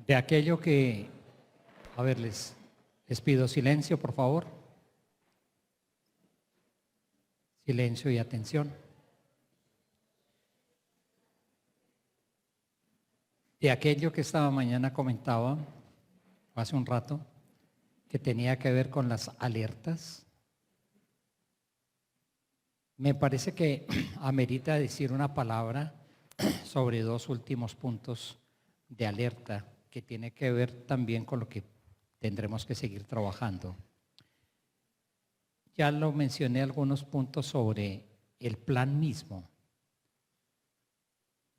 De aquello que, a ver, les pido silencio, por favor. Silencio y atención. De aquello que esta mañana comentaba, hace un rato, que tenía que ver con las alertas, me parece que amerita decir una palabra sobre dos últimos puntos de alerta que tiene que ver también con lo que tendremos que seguir trabajando. Ya lo mencioné algunos puntos sobre el plan mismo.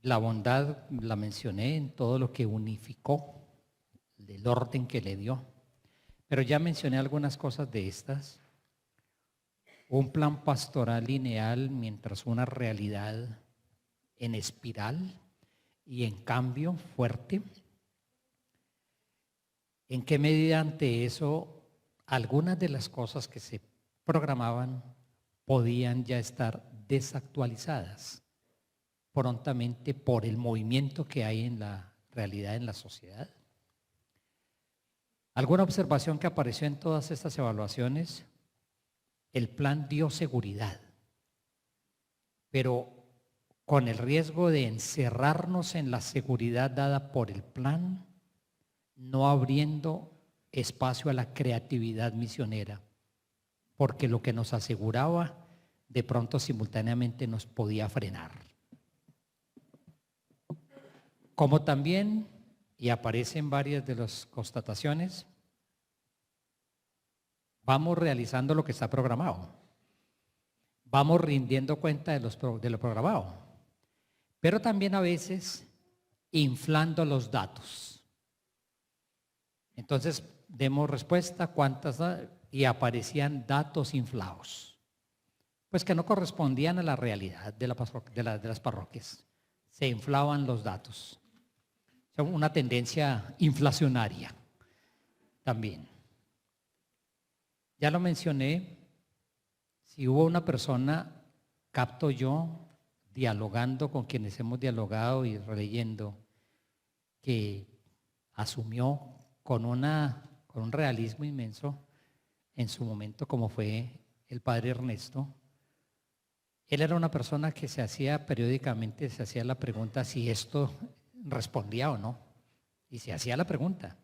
La bondad la mencioné en todo lo que unificó, el orden que le dio. Pero ya mencioné algunas cosas de estas. Un plan pastoral lineal mientras una realidad en espiral y en cambio fuerte. ¿En qué medida ante eso algunas de las cosas que se programaban podían ya estar desactualizadas prontamente por el movimiento que hay en la realidad en la sociedad? ¿Alguna observación que apareció en todas estas evaluaciones? El plan dio seguridad, pero con el riesgo de encerrarnos en la seguridad dada por el plan, no abriendo espacio a la creatividad misionera, porque lo que nos aseguraba de pronto simultáneamente nos podía frenar. Como también, y aparece en varias de las constataciones, vamos realizando lo que está programado, vamos rindiendo cuenta de lo programado, pero también a veces inflando los datos. Entonces, demos respuesta cuántas, y aparecían datos inflados, pues que no correspondían a la realidad de las parroquias. Se inflaban los datos. O sea, una tendencia inflacionaria también. Ya lo mencioné, si hubo una persona, capto yo, dialogando con quienes hemos dialogado y releyendo, que asumió con un realismo inmenso en su momento, como fue el padre Ernesto. Él era una persona que se hacía periódicamente, se hacía la pregunta si esto respondía o no, y se hacía la pregunta.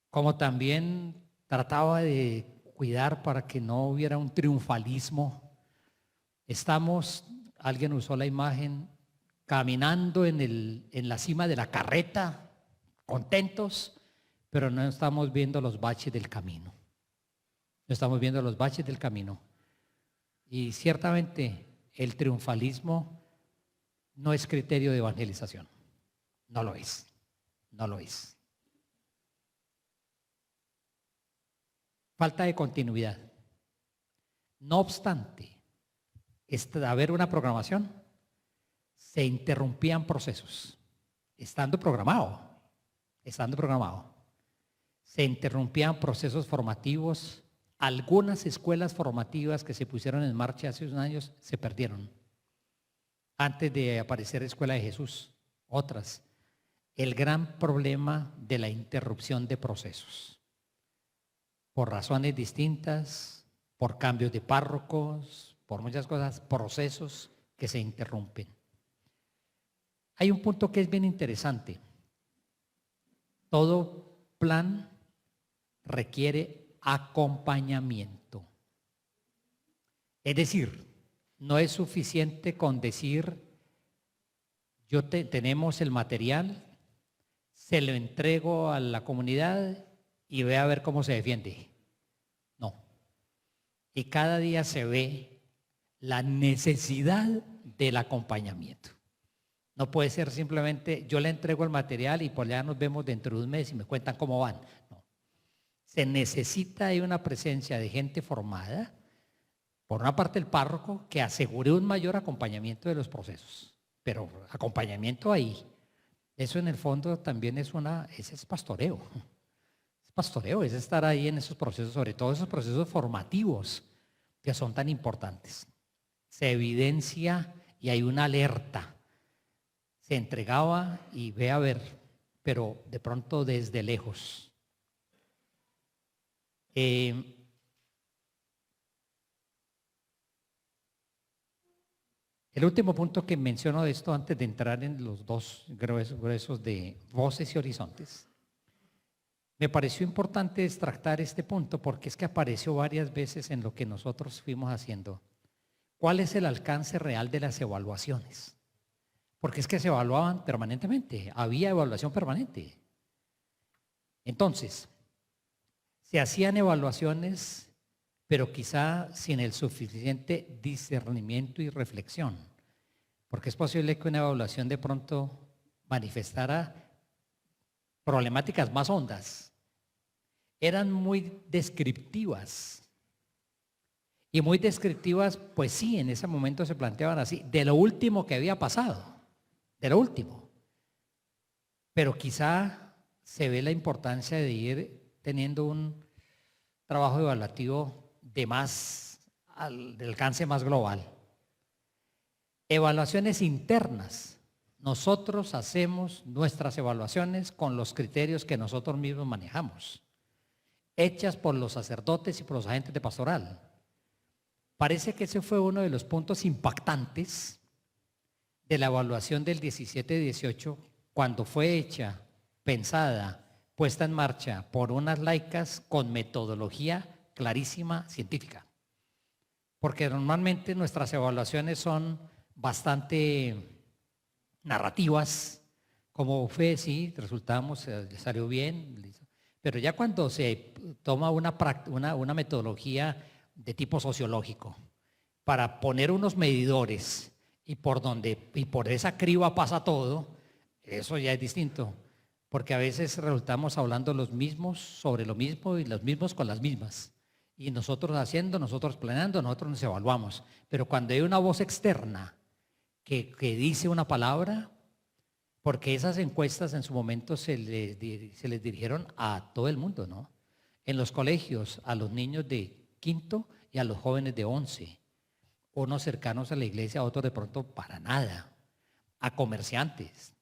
Como también trataba de cuidar para que no hubiera un triunfalismo. Alguien usó la imagen, caminando en la cima de la carreta, contentos, pero no estamos viendo los baches del camino. No estamos viendo los baches del camino. Y ciertamente el triunfalismo no es criterio de evangelización. No lo es. No lo es. Falta de continuidad. No obstante, de haber una programación, se interrumpían procesos, estando programado. Se interrumpían procesos formativos. Algunas escuelas formativas que se pusieron en marcha hace unos años se perdieron. Antes de aparecer Escuela de Jesús, otras. El gran problema de la interrupción de procesos. Por razones distintas, por cambios de párrocos, por muchas cosas, procesos que se interrumpen. Hay un punto que es bien interesante. Todo plan requiere acompañamiento. Es decir, no es suficiente con decir, tenemos el material, se lo entrego a la comunidad y ve a ver cómo se defiende. No. Y cada día se ve la necesidad del acompañamiento. No puede ser simplemente yo le entrego el material y por allá nos vemos dentro de un mes y me cuentan cómo van. No. Se necesita ahí una presencia de gente formada, por una parte el párroco, que asegure un mayor acompañamiento de los procesos. Pero acompañamiento ahí. Eso en el fondo también ese es pastoreo. Es pastoreo, es estar ahí en esos procesos, sobre todo esos procesos formativos que son tan importantes. Se evidencia y hay una alerta. Se entregaba y ve a ver, pero de pronto desde lejos. El último punto que menciono de esto antes de entrar en los dos gruesos de voces y horizontes, me pareció importante extractar este punto porque es que apareció varias veces en lo que nosotros fuimos haciendo. ¿Cuál es el alcance real de las evaluaciones? Porque es que se evaluaban permanentemente, había evaluación permanente. Entonces, se hacían evaluaciones, pero quizá sin el suficiente discernimiento y reflexión, porque es posible que una evaluación de pronto manifestara problemáticas más hondas. Eran muy descriptivas. Y muy descriptivas, pues sí, en ese momento se planteaban así, de lo último que había pasado, de lo último. Pero quizá se ve la importancia de ir teniendo un trabajo evaluativo de alcance más global. Evaluaciones internas. Nosotros hacemos nuestras evaluaciones con los criterios que nosotros mismos manejamos, hechas por los sacerdotes y por los agentes de pastoral. Parece que ese fue uno de los puntos impactantes de la evaluación del 17-18, cuando fue hecha, pensada, puesta en marcha por unas laicas con metodología clarísima científica. Porque normalmente nuestras evaluaciones son bastante narrativas, como fue, sí, resultamos, salió bien, pero ya cuando se toma una metodología de tipo sociológico para poner unos medidores y por esa criba pasa todo, eso ya es distinto, porque a veces resultamos hablando los mismos sobre lo mismo y los mismos con las mismas. Y nosotros haciendo, nosotros planeando, nosotros nos evaluamos. Pero cuando hay una voz externa que dice una palabra, porque esas encuestas en su momento se les dirigieron a todo el mundo, ¿no? En los colegios, a los niños de quinto y a los jóvenes de 11, unos cercanos a la iglesia, otros de pronto para nada, a comerciantes.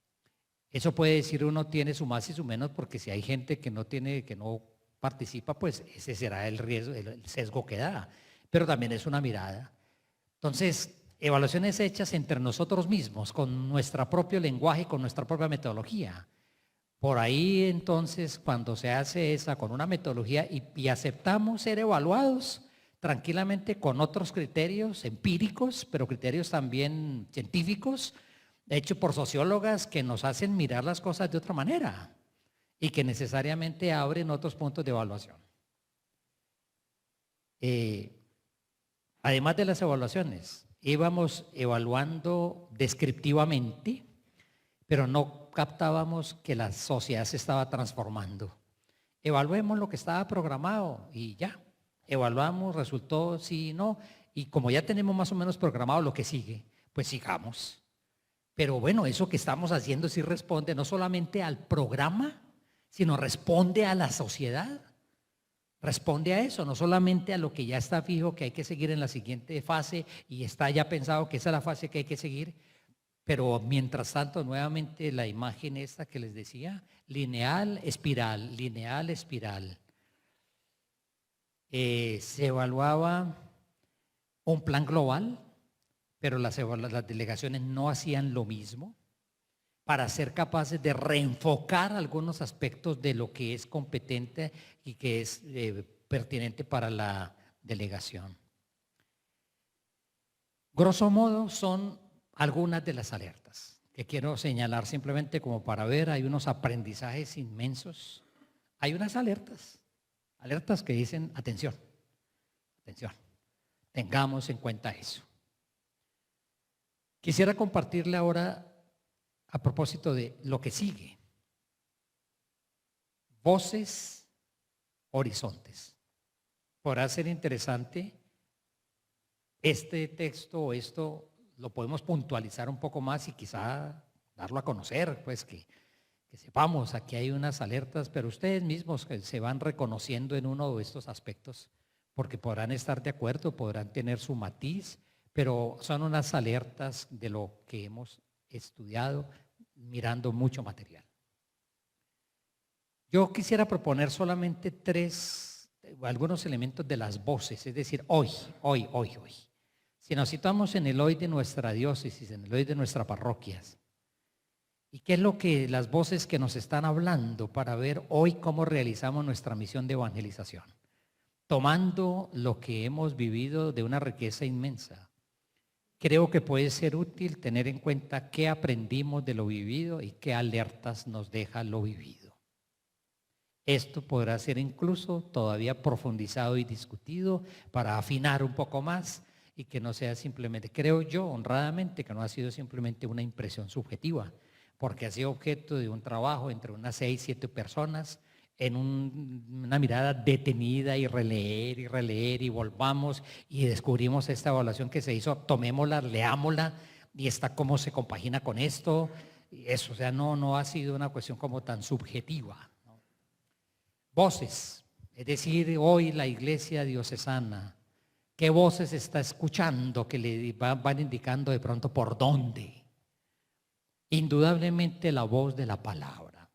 Eso puede decir uno tiene su más y su menos, porque si hay gente que no participa, pues ese será el riesgo, el sesgo que da, pero también es una mirada. Entonces, evaluaciones hechas entre nosotros mismos, con nuestro propio lenguaje, con nuestra propia metodología. Por ahí entonces, cuando se hace esa con una metodología y aceptamos ser evaluados tranquilamente con otros criterios empíricos, pero criterios también científicos, hechos por sociólogas que nos hacen mirar las cosas de otra manera y que necesariamente abren otros puntos de evaluación. Además de las evaluaciones, íbamos evaluando descriptivamente, pero no captábamos que la sociedad se estaba transformando. Evaluemos lo que estaba programado y ya. Evaluamos, resultó sí, no. Y como ya tenemos más o menos programado lo que sigue, pues sigamos. Pero bueno, eso que estamos haciendo sí responde no solamente al programa, sino responde a la sociedad. Responde a eso, no solamente a lo que ya está fijo, que hay que seguir en la siguiente fase y está ya pensado que esa es la fase que hay que seguir. Pero mientras tanto, nuevamente la imagen esta que les decía, lineal, espiral, lineal, espiral. Se evaluaba un plan global, pero las delegaciones no hacían lo mismo para ser capaces de reenfocar algunos aspectos de lo que es competente y que es pertinente para la delegación. Grosso modo son algunas de las alertas que quiero señalar simplemente como para ver, hay unos aprendizajes inmensos, hay unas alertas que dicen atención, atención, tengamos en cuenta eso. Quisiera compartirle ahora a propósito de lo que sigue. Voces, horizontes. Podrá ser interesante este texto o esto lo podemos puntualizar un poco más y quizá darlo a conocer, pues que sepamos, aquí hay unas alertas, pero ustedes mismos se van reconociendo en uno de estos aspectos, porque podrán estar de acuerdo, podrán tener su matiz, pero son unas alertas de lo que hemos estudiado mirando mucho material. Yo quisiera proponer solamente algunos elementos de las voces, es decir, hoy. Si nos situamos en el hoy de nuestra diócesis, en el hoy de nuestras parroquias, ¿y qué es lo que las voces que nos están hablando para ver hoy cómo realizamos nuestra misión de evangelización? Tomando lo que hemos vivido de una riqueza inmensa, creo que puede ser útil tener en cuenta qué aprendimos de lo vivido y qué alertas nos deja lo vivido. Esto podrá ser incluso todavía profundizado y discutido para afinar un poco más y que no sea simplemente, creo yo honradamente, que no ha sido simplemente una impresión subjetiva, porque ha sido objeto de un trabajo entre unas 6, 7 personas en una mirada detenida y releer y volvamos y descubrimos esta evaluación que se hizo, tomémosla, leámosla y esta cómo se compagina con esto. Y eso, o sea, no ha sido una cuestión como tan subjetiva. Voces, es decir, hoy la iglesia diocesana, ¿qué voces está escuchando que le van indicando de pronto por dónde? Indudablemente la voz de la palabra.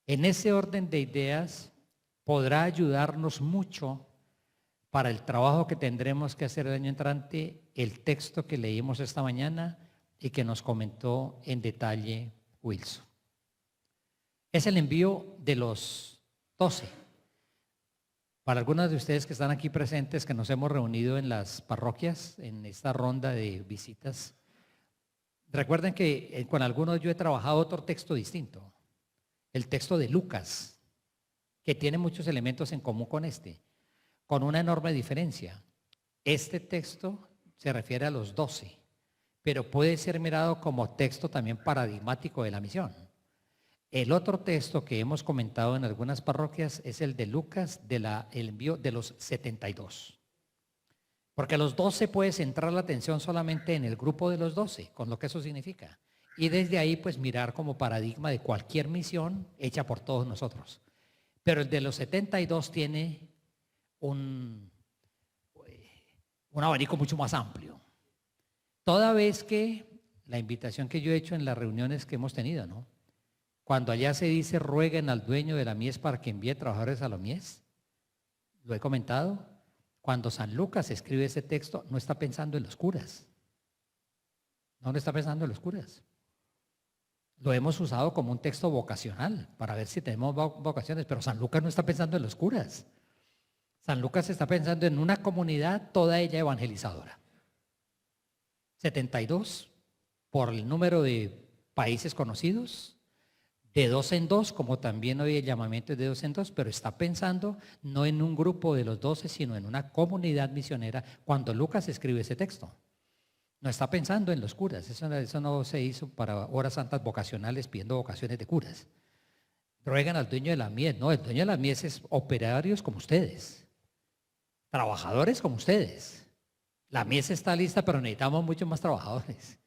En ese orden de ideas podrá ayudarnos mucho para el trabajo que tendremos que hacer el año entrante, el texto que leímos esta mañana y que nos comentó en detalle Wilson. Es el envío de los 12. Para algunos de ustedes que están aquí presentes, que nos hemos reunido en las parroquias, en esta ronda de visitas, recuerden que con algunos yo he trabajado otro texto distinto, el texto de Lucas, que tiene muchos elementos en común con este, con una enorme diferencia. Este texto se refiere a los 12, pero puede ser mirado como texto también paradigmático de la misión. El otro texto que hemos comentado en algunas parroquias es el de Lucas, el envío de los 72. Porque los 12 puede centrar la atención solamente en el grupo de los 12, con lo que eso significa. Y desde ahí pues mirar como paradigma de cualquier misión hecha por todos nosotros. Pero el de los 72 tiene un abanico mucho más amplio. Toda vez que la invitación que yo he hecho en las reuniones que hemos tenido, ¿no? Cuando allá se dice rueguen al dueño de la mies para que envíe trabajadores a la mies, lo he comentado, cuando San Lucas escribe ese texto no está pensando en los curas, no está pensando en los curas. Lo hemos usado como un texto vocacional para ver si tenemos vocaciones, pero San Lucas no está pensando en los curas. San Lucas está pensando en una comunidad, toda ella evangelizadora. 72 por el número de países conocidos, de 2 en 2, como también hoy el llamamiento es de 2 en 2, pero está pensando no en un grupo de los 12, sino en una comunidad misionera cuando Lucas escribe ese texto. No está pensando en los curas, eso no se hizo para horas santas vocacionales pidiendo vocaciones de curas. Ruegan al dueño de la mies, no, el dueño de la mies es operarios como ustedes, trabajadores como ustedes. La mies está lista, pero necesitamos muchos más trabajadores.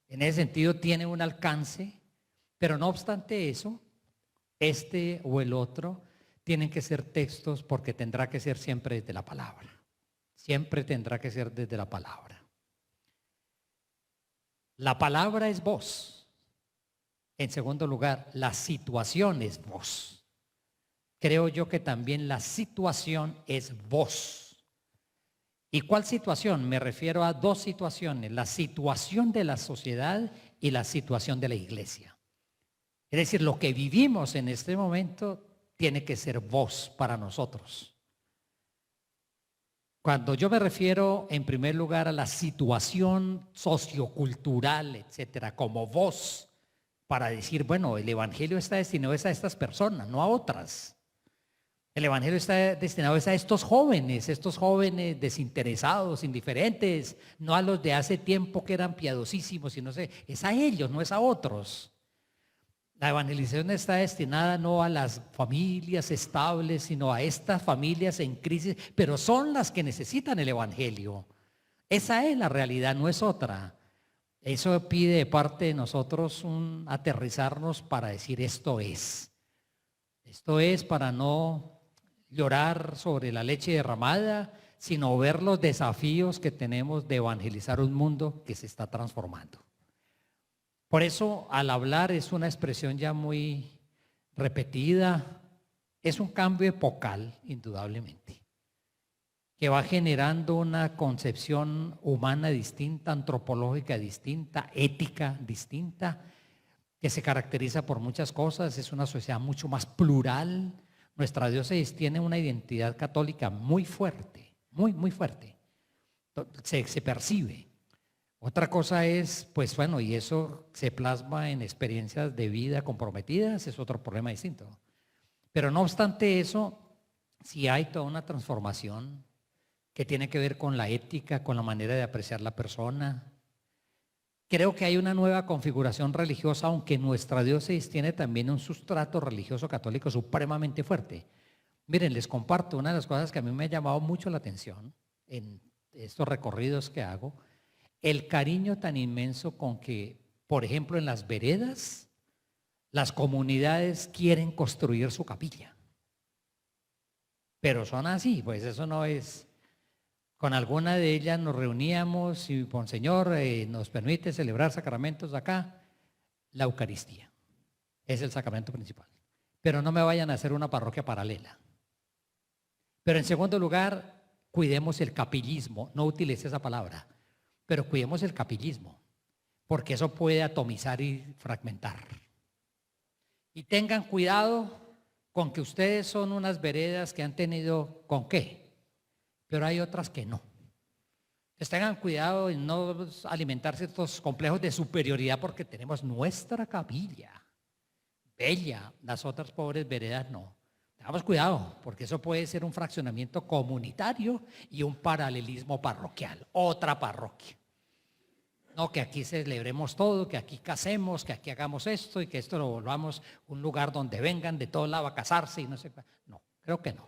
En ese sentido tiene un alcance. Pero no obstante eso, este o el otro tienen que ser textos porque tendrá que ser siempre desde la palabra. Siempre tendrá que ser desde la palabra. La palabra es voz. En segundo lugar, la situación es voz. Creo yo que también la situación es voz. ¿Y cuál situación? Me refiero a dos situaciones, la situación de la sociedad y la situación de la iglesia. Es decir, lo que vivimos en este momento tiene que ser voz para nosotros. Cuando yo me refiero en primer lugar a la situación sociocultural, etcétera, como voz para decir, bueno, el evangelio está destinado a estas personas, no a otras. El evangelio está destinado a estos jóvenes desinteresados, indiferentes, no a los de hace tiempo que eran piadosísimos, sino es a ellos, no es a otros. La evangelización está destinada no a las familias estables, sino a estas familias en crisis, pero son las que necesitan el evangelio. Esa es la realidad, no es otra. Eso pide de parte de nosotros un aterrizarnos para decir esto es. Esto es para no llorar sobre la leche derramada, sino ver los desafíos que tenemos de evangelizar un mundo que se está transformando. Por eso, al hablar es una expresión ya muy repetida. Es un cambio epocal, indudablemente, que va generando una concepción humana distinta, antropológica distinta, ética distinta, que se caracteriza por muchas cosas. Es una sociedad mucho más plural. Nuestra diócesis tiene una identidad católica muy fuerte, muy fuerte. Se percibe. Otra cosa es, pues bueno, y eso se plasma en experiencias de vida comprometidas, es otro problema distinto. Pero no obstante eso, sí hay toda una transformación que tiene que ver con la ética, con la manera de apreciar la persona. Creo que hay una nueva configuración religiosa, aunque nuestra diócesis tiene también un sustrato religioso católico supremamente fuerte. Miren, les comparto una de las cosas que a mí me ha llamado mucho la atención en estos recorridos que hago, el cariño tan inmenso con que, por ejemplo, en las veredas, las comunidades quieren construir su capilla. Pero son así, pues eso no es. Con alguna de ellas nos reuníamos y, Monseñor, nos permite celebrar sacramentos acá. La Eucaristía es el sacramento principal. Pero no me vayan a hacer una parroquia paralela. Pero en segundo lugar, cuidemos el capillismo. No utilice esa palabra, pero cuidemos el capillismo, porque eso puede atomizar y fragmentar. Y tengan cuidado con que ustedes son unas veredas que han tenido con qué, pero hay otras que no. Entonces tengan cuidado en no alimentar ciertos complejos de superioridad porque tenemos nuestra capilla bella, las otras pobres veredas no. Tengamos cuidado porque eso puede ser un fraccionamiento comunitario y un paralelismo parroquial, otra parroquia. No, que aquí celebremos todo, que aquí casemos, que aquí hagamos esto y que esto lo volvamos un lugar donde vengan de todo lado a casarse y no sé qué. No, creo que no.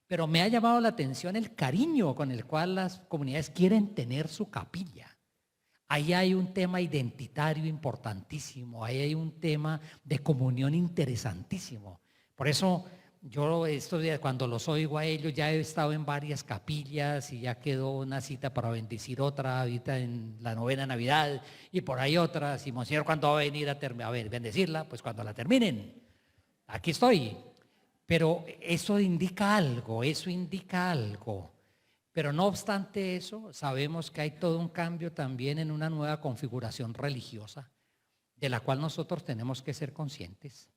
Pero me ha llamado la atención el cariño con el cual las comunidades quieren tener su capilla. Ahí hay un tema identitario importantísimo, ahí hay un tema de comunión interesantísimo. Por eso yo estos días cuando los oigo a ellos ya he estado en varias capillas y ya quedó una cita para bendecir otra ahorita en la novena Navidad y por ahí otra. Si Monseñor, ¿cuándo va a venir a bendecirla? Pues cuando la terminen. Aquí estoy. Pero eso indica algo, Pero no obstante eso, sabemos que hay todo un cambio también en una nueva configuración religiosa, de la cual nosotros tenemos que ser conscientes.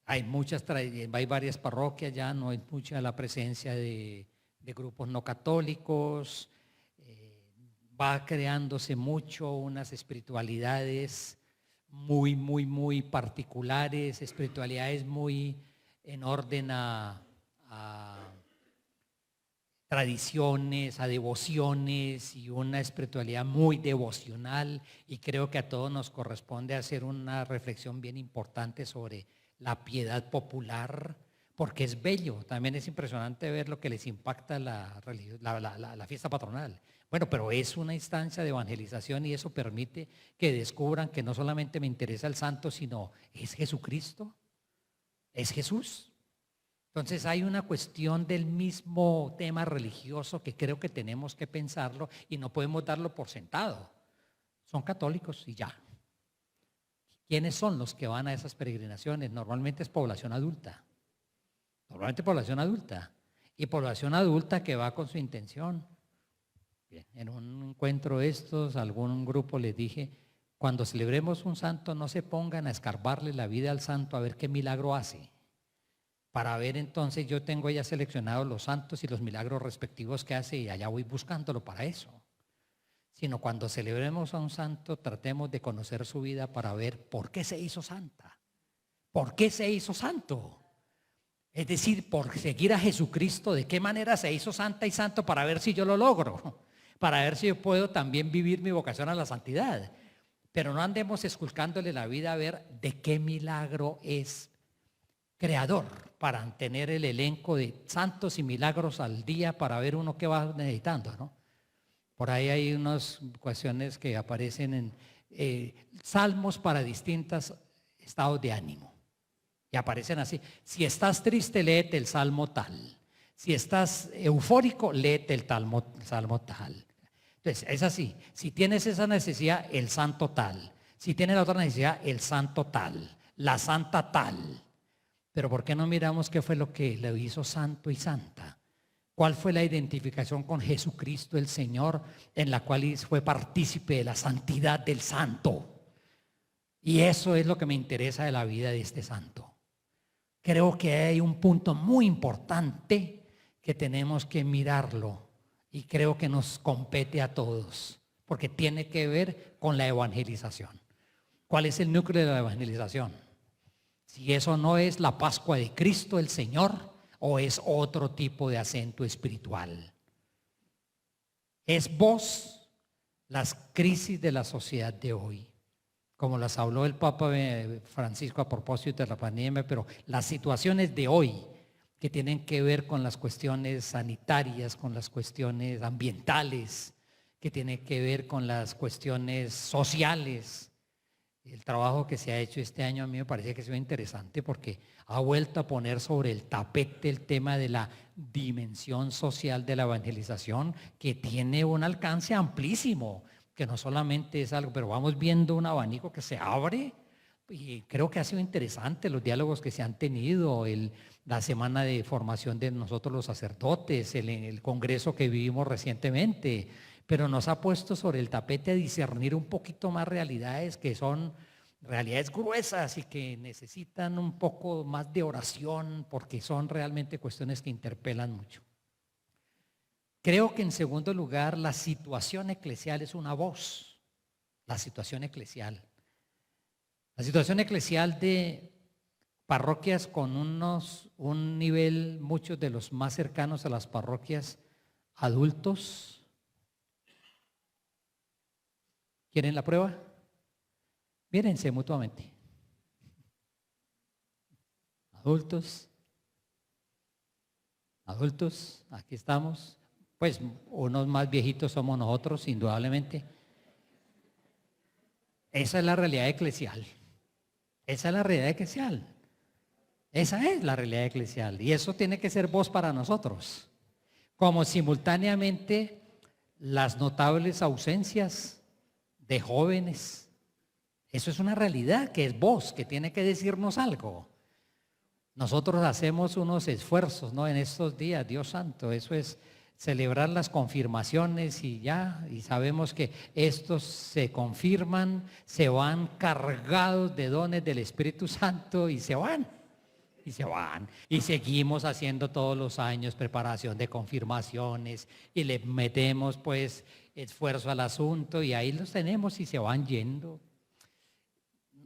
Hay varias parroquias ya, no hay mucha la presencia de grupos no católicos, va creándose mucho unas espiritualidades muy particulares, espiritualidades muy en orden a tradiciones, a devociones y una espiritualidad muy devocional, y creo que a todos nos corresponde hacer una reflexión bien importante sobre la piedad popular, porque es bello, también es impresionante ver lo que les impacta la fiesta patronal. Bueno, pero es una instancia de evangelización y eso permite que descubran que no solamente me interesa el santo, sino es Jesucristo, es Jesús. Entonces hay una cuestión del mismo tema religioso que creo que tenemos que pensarlo y no podemos darlo por sentado. Son católicos y ya. ¿Quiénes son los que van a esas peregrinaciones? Normalmente es población adulta. Y población adulta que va con su intención. Bien, en un encuentro estos, algún grupo les dije, cuando celebremos un santo no se pongan a escarbarle la vida al santo a ver qué milagro hace. Para ver entonces, yo tengo ya seleccionados los santos y los milagros respectivos que hace y allá voy buscándolo para eso. Sino cuando celebremos a un santo, tratemos de conocer su vida para ver por qué se hizo santa. ¿Por qué se hizo santo? Es decir, por seguir a Jesucristo, ¿de qué manera se hizo santa y santo para ver si yo lo logro? Para ver si yo puedo también vivir mi vocación a la santidad. Pero no andemos esculcándole la vida a ver de qué milagro es creador para tener el elenco de santos y milagros al día para ver uno qué va necesitando, ¿no? Por ahí hay unas cuestiones que aparecen en salmos para distintos estados de ánimo. Y aparecen así. Si estás triste, léete el salmo tal. Si estás eufórico, léete el salmo tal. Entonces, es así. Si tienes esa necesidad, el santo tal. Si tiene la otra necesidad, el santo tal, la santa tal. Pero ¿por qué no miramos qué fue lo que le hizo santo y santa? ¿Cuál fue la identificación con Jesucristo el Señor en la cual fue partícipe de la santidad del santo? Y eso es lo que me interesa de la vida de este santo. Creo que hay un punto muy importante que tenemos que mirarlo y creo que nos compete a todos, porque tiene que ver con la evangelización. ¿Cuál es el núcleo de la evangelización? Si eso no es la Pascua de Cristo el Señor o es otro tipo de acento espiritual. Es vos las crisis de la sociedad de hoy, como las habló el Papa Francisco a propósito de la pandemia, pero las situaciones de hoy que tienen que ver con las cuestiones sanitarias, con las cuestiones ambientales, que tienen que ver con las cuestiones sociales. El trabajo que se ha hecho este año a mí me parece que es muy interesante porque ha vuelto a poner sobre el tapete el tema de la dimensión social de la evangelización, que tiene un alcance amplísimo, que no solamente es algo, pero vamos viendo un abanico que se abre y creo que ha sido interesante los diálogos que se han tenido, la semana de formación de nosotros los sacerdotes, el congreso que vivimos recientemente, pero nos ha puesto sobre el tapete a discernir un poquito más realidades que son realidades gruesas y que necesitan un poco más de oración porque son realmente cuestiones que interpelan mucho. Creo que en segundo lugar la situación eclesial es una voz, la situación eclesial. La situación eclesial de parroquias con un nivel, muchos de los más cercanos a las parroquias adultos. ¿Quieren la prueba? Mírense mutuamente. Adultos, aquí estamos. Pues unos más viejitos somos nosotros, indudablemente. Esa es la realidad eclesial. Esa es la realidad eclesial. Esa es la realidad eclesial. Y eso tiene que ser voz para nosotros. Como simultáneamente las notables ausencias de jóvenes. Eso es una realidad que es voz, que tiene que decirnos algo. Nosotros hacemos unos esfuerzos, ¿no? En estos días, Dios santo, eso es celebrar las confirmaciones y ya, y sabemos que estos se confirman, se van cargados de dones del Espíritu Santo y se van. Y seguimos haciendo todos los años preparación de confirmaciones y le metemos pues esfuerzo al asunto y ahí los tenemos y se van yendo.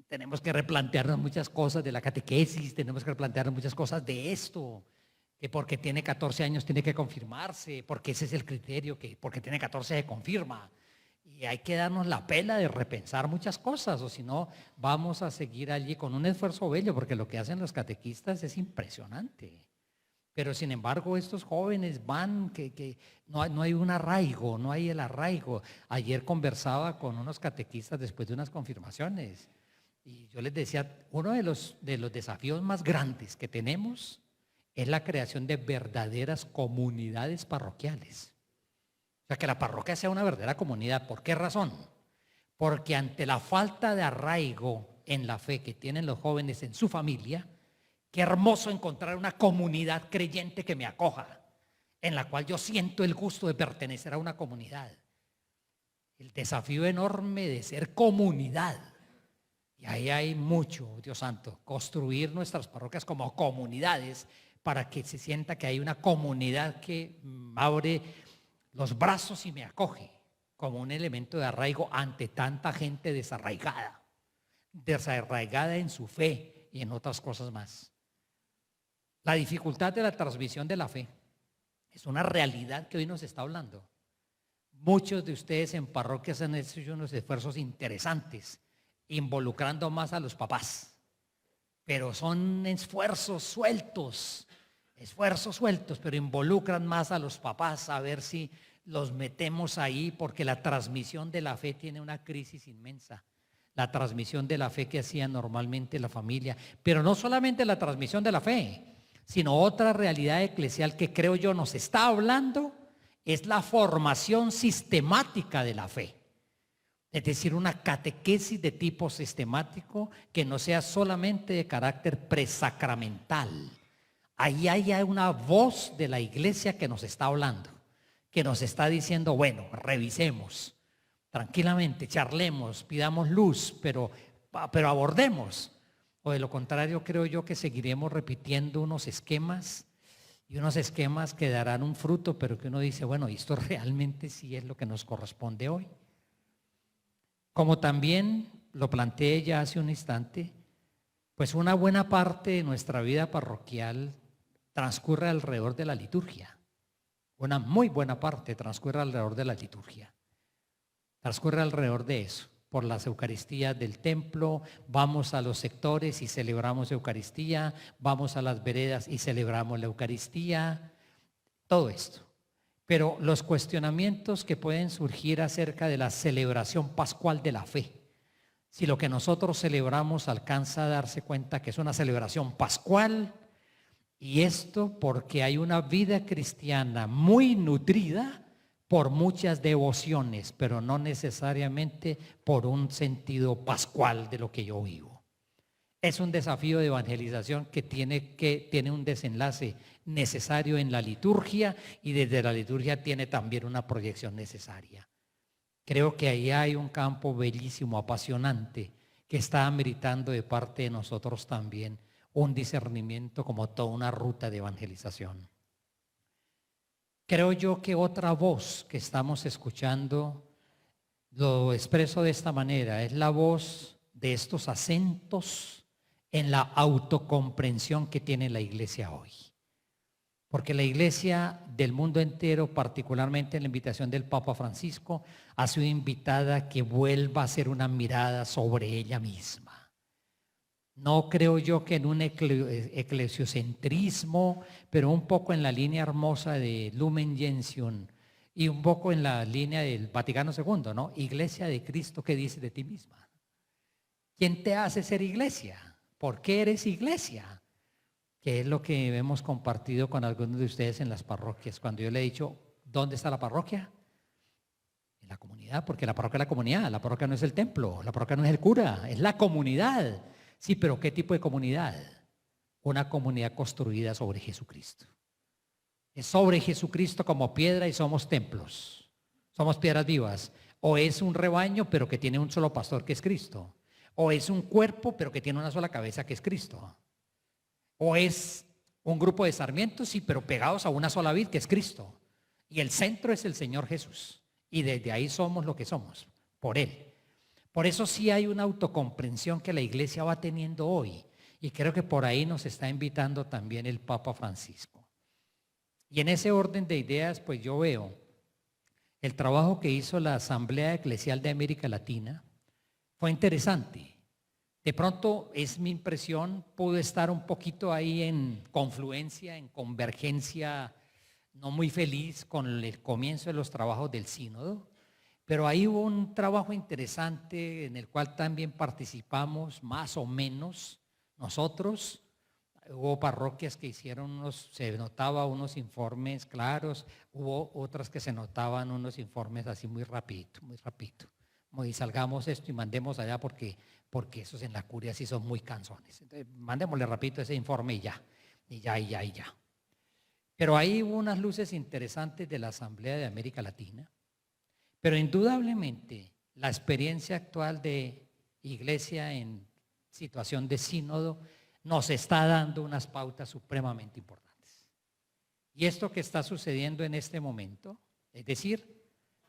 Tenemos que replantearnos muchas cosas de la catequesis, tenemos que replantearnos muchas cosas de esto, que porque tiene 14 años tiene que confirmarse, porque ese es el criterio, que porque tiene 14 se confirma. Y hay que darnos la pela de repensar muchas cosas, o si no, vamos a seguir allí con un esfuerzo bello, porque lo que hacen los catequistas es impresionante. Pero sin embargo, estos jóvenes van, que no hay un arraigo, no hay el arraigo. Ayer conversaba con unos catequistas después de unas confirmaciones, y yo les decía, uno de los desafíos más grandes que tenemos es la creación de verdaderas comunidades parroquiales. O sea, que la parroquia sea una verdadera comunidad. ¿Por qué razón? Porque ante la falta de arraigo en la fe que tienen los jóvenes en su familia, qué hermoso encontrar una comunidad creyente que me acoja, en la cual yo siento el gusto de pertenecer a una comunidad. El desafío enorme de ser comunidad. Y ahí hay mucho, Dios santo, construir nuestras parroquias como comunidades para que se sienta que hay una comunidad que abre los brazos y me acoge como un elemento de arraigo ante tanta gente desarraigada en su fe y en otras cosas más. La dificultad de la transmisión de la fe es una realidad que hoy nos está hablando. Muchos de ustedes en parroquias han hecho unos esfuerzos interesantes, involucrando más a los papás, pero son esfuerzos sueltos, pero involucran más a los papás a ver si los metemos ahí, porque la transmisión de la fe tiene una crisis inmensa. La transmisión de la fe que hacía normalmente la familia, pero no solamente la transmisión de la fe, sino otra realidad eclesial que creo yo nos está hablando, es la formación sistemática de la fe. Es decir, una catequesis de tipo sistemático que no sea solamente de carácter presacramental. Ahí hay una voz de la iglesia que nos está hablando, que nos está diciendo, bueno, revisemos, tranquilamente, charlemos, pidamos luz, pero abordemos. O de lo contrario, creo yo que seguiremos repitiendo unos esquemas y unos esquemas que darán un fruto, pero que uno dice, bueno, esto realmente sí es lo que nos corresponde hoy. Como también lo planteé ya hace un instante, pues una buena parte de nuestra vida parroquial transcurre alrededor de la liturgia. Una muy buena parte transcurre alrededor de la liturgia. Transcurre alrededor de eso. Por las Eucaristías del templo, vamos a los sectores y celebramos Eucaristía, vamos a las veredas y celebramos la Eucaristía, todo esto. Pero los cuestionamientos que pueden surgir acerca de la celebración pascual de la fe, si lo que nosotros celebramos alcanza a darse cuenta que es una celebración pascual, y esto porque hay una vida cristiana muy nutrida por muchas devociones, pero no necesariamente por un sentido pascual de lo que yo vivo. Es un desafío de evangelización que tiene un desenlace necesario en la liturgia, y desde la liturgia tiene también una proyección necesaria. Creo que ahí hay un campo bellísimo, apasionante, que está ameritando de parte de nosotros también un discernimiento como toda una ruta de evangelización. Creo yo que otra voz que estamos escuchando, lo expreso de esta manera, es la voz de estos acentos en la autocomprensión que tiene la iglesia hoy. Porque la iglesia del mundo entero, particularmente en la invitación del Papa Francisco, ha sido invitada a que vuelva a hacer una mirada sobre ella misma. No creo yo que en un eclesiocentrismo, pero un poco en la línea hermosa de Lumen Gentium y un poco en la línea del Vaticano II, ¿no? Iglesia de Cristo, ¿qué dices de ti misma? ¿Quién te hace ser iglesia? ¿Por qué eres iglesia? Que es lo que hemos compartido con algunos de ustedes en las parroquias. Cuando yo le he dicho, ¿dónde está la parroquia? En la comunidad, porque la parroquia es la comunidad. La parroquia no es el templo, la parroquia no es el cura, es la comunidad. Sí, pero ¿qué tipo de comunidad? Una comunidad construida sobre Jesucristo. Es sobre Jesucristo como piedra y somos templos. Somos piedras vivas. O es un rebaño, pero que tiene un solo pastor, que es Cristo. O es un cuerpo, pero que tiene una sola cabeza, que es Cristo. O es un grupo de sarmientos, sí, pero pegados a una sola vid, que es Cristo. Y el centro es el Señor Jesús. Y desde ahí somos lo que somos, por Él. Por eso sí hay una autocomprensión que la iglesia va teniendo hoy. Y creo que por ahí nos está invitando también el Papa Francisco. Y en ese orden de ideas, pues yo veo el trabajo que hizo la Asamblea Eclesial de América Latina. Fue interesante. De pronto, es mi impresión, pudo estar un poquito ahí en confluencia, en convergencia, no muy feliz con el comienzo de los trabajos del sínodo, pero ahí hubo un trabajo interesante en el cual también participamos más o menos nosotros. Hubo parroquias que hicieron se notaba unos informes claros, hubo otras que se notaban unos informes así muy rapidito, muy rapidito. Y salgamos esto y mandemos allá porque esos en la curia sí son muy cansones. Entonces, mandémosle rapidito ese informe y ya. Pero ahí hubo unas luces interesantes de la Asamblea de América Latina. Pero indudablemente la experiencia actual de iglesia en situación de sínodo nos está dando unas pautas supremamente importantes. Y esto que está sucediendo en este momento, es decir,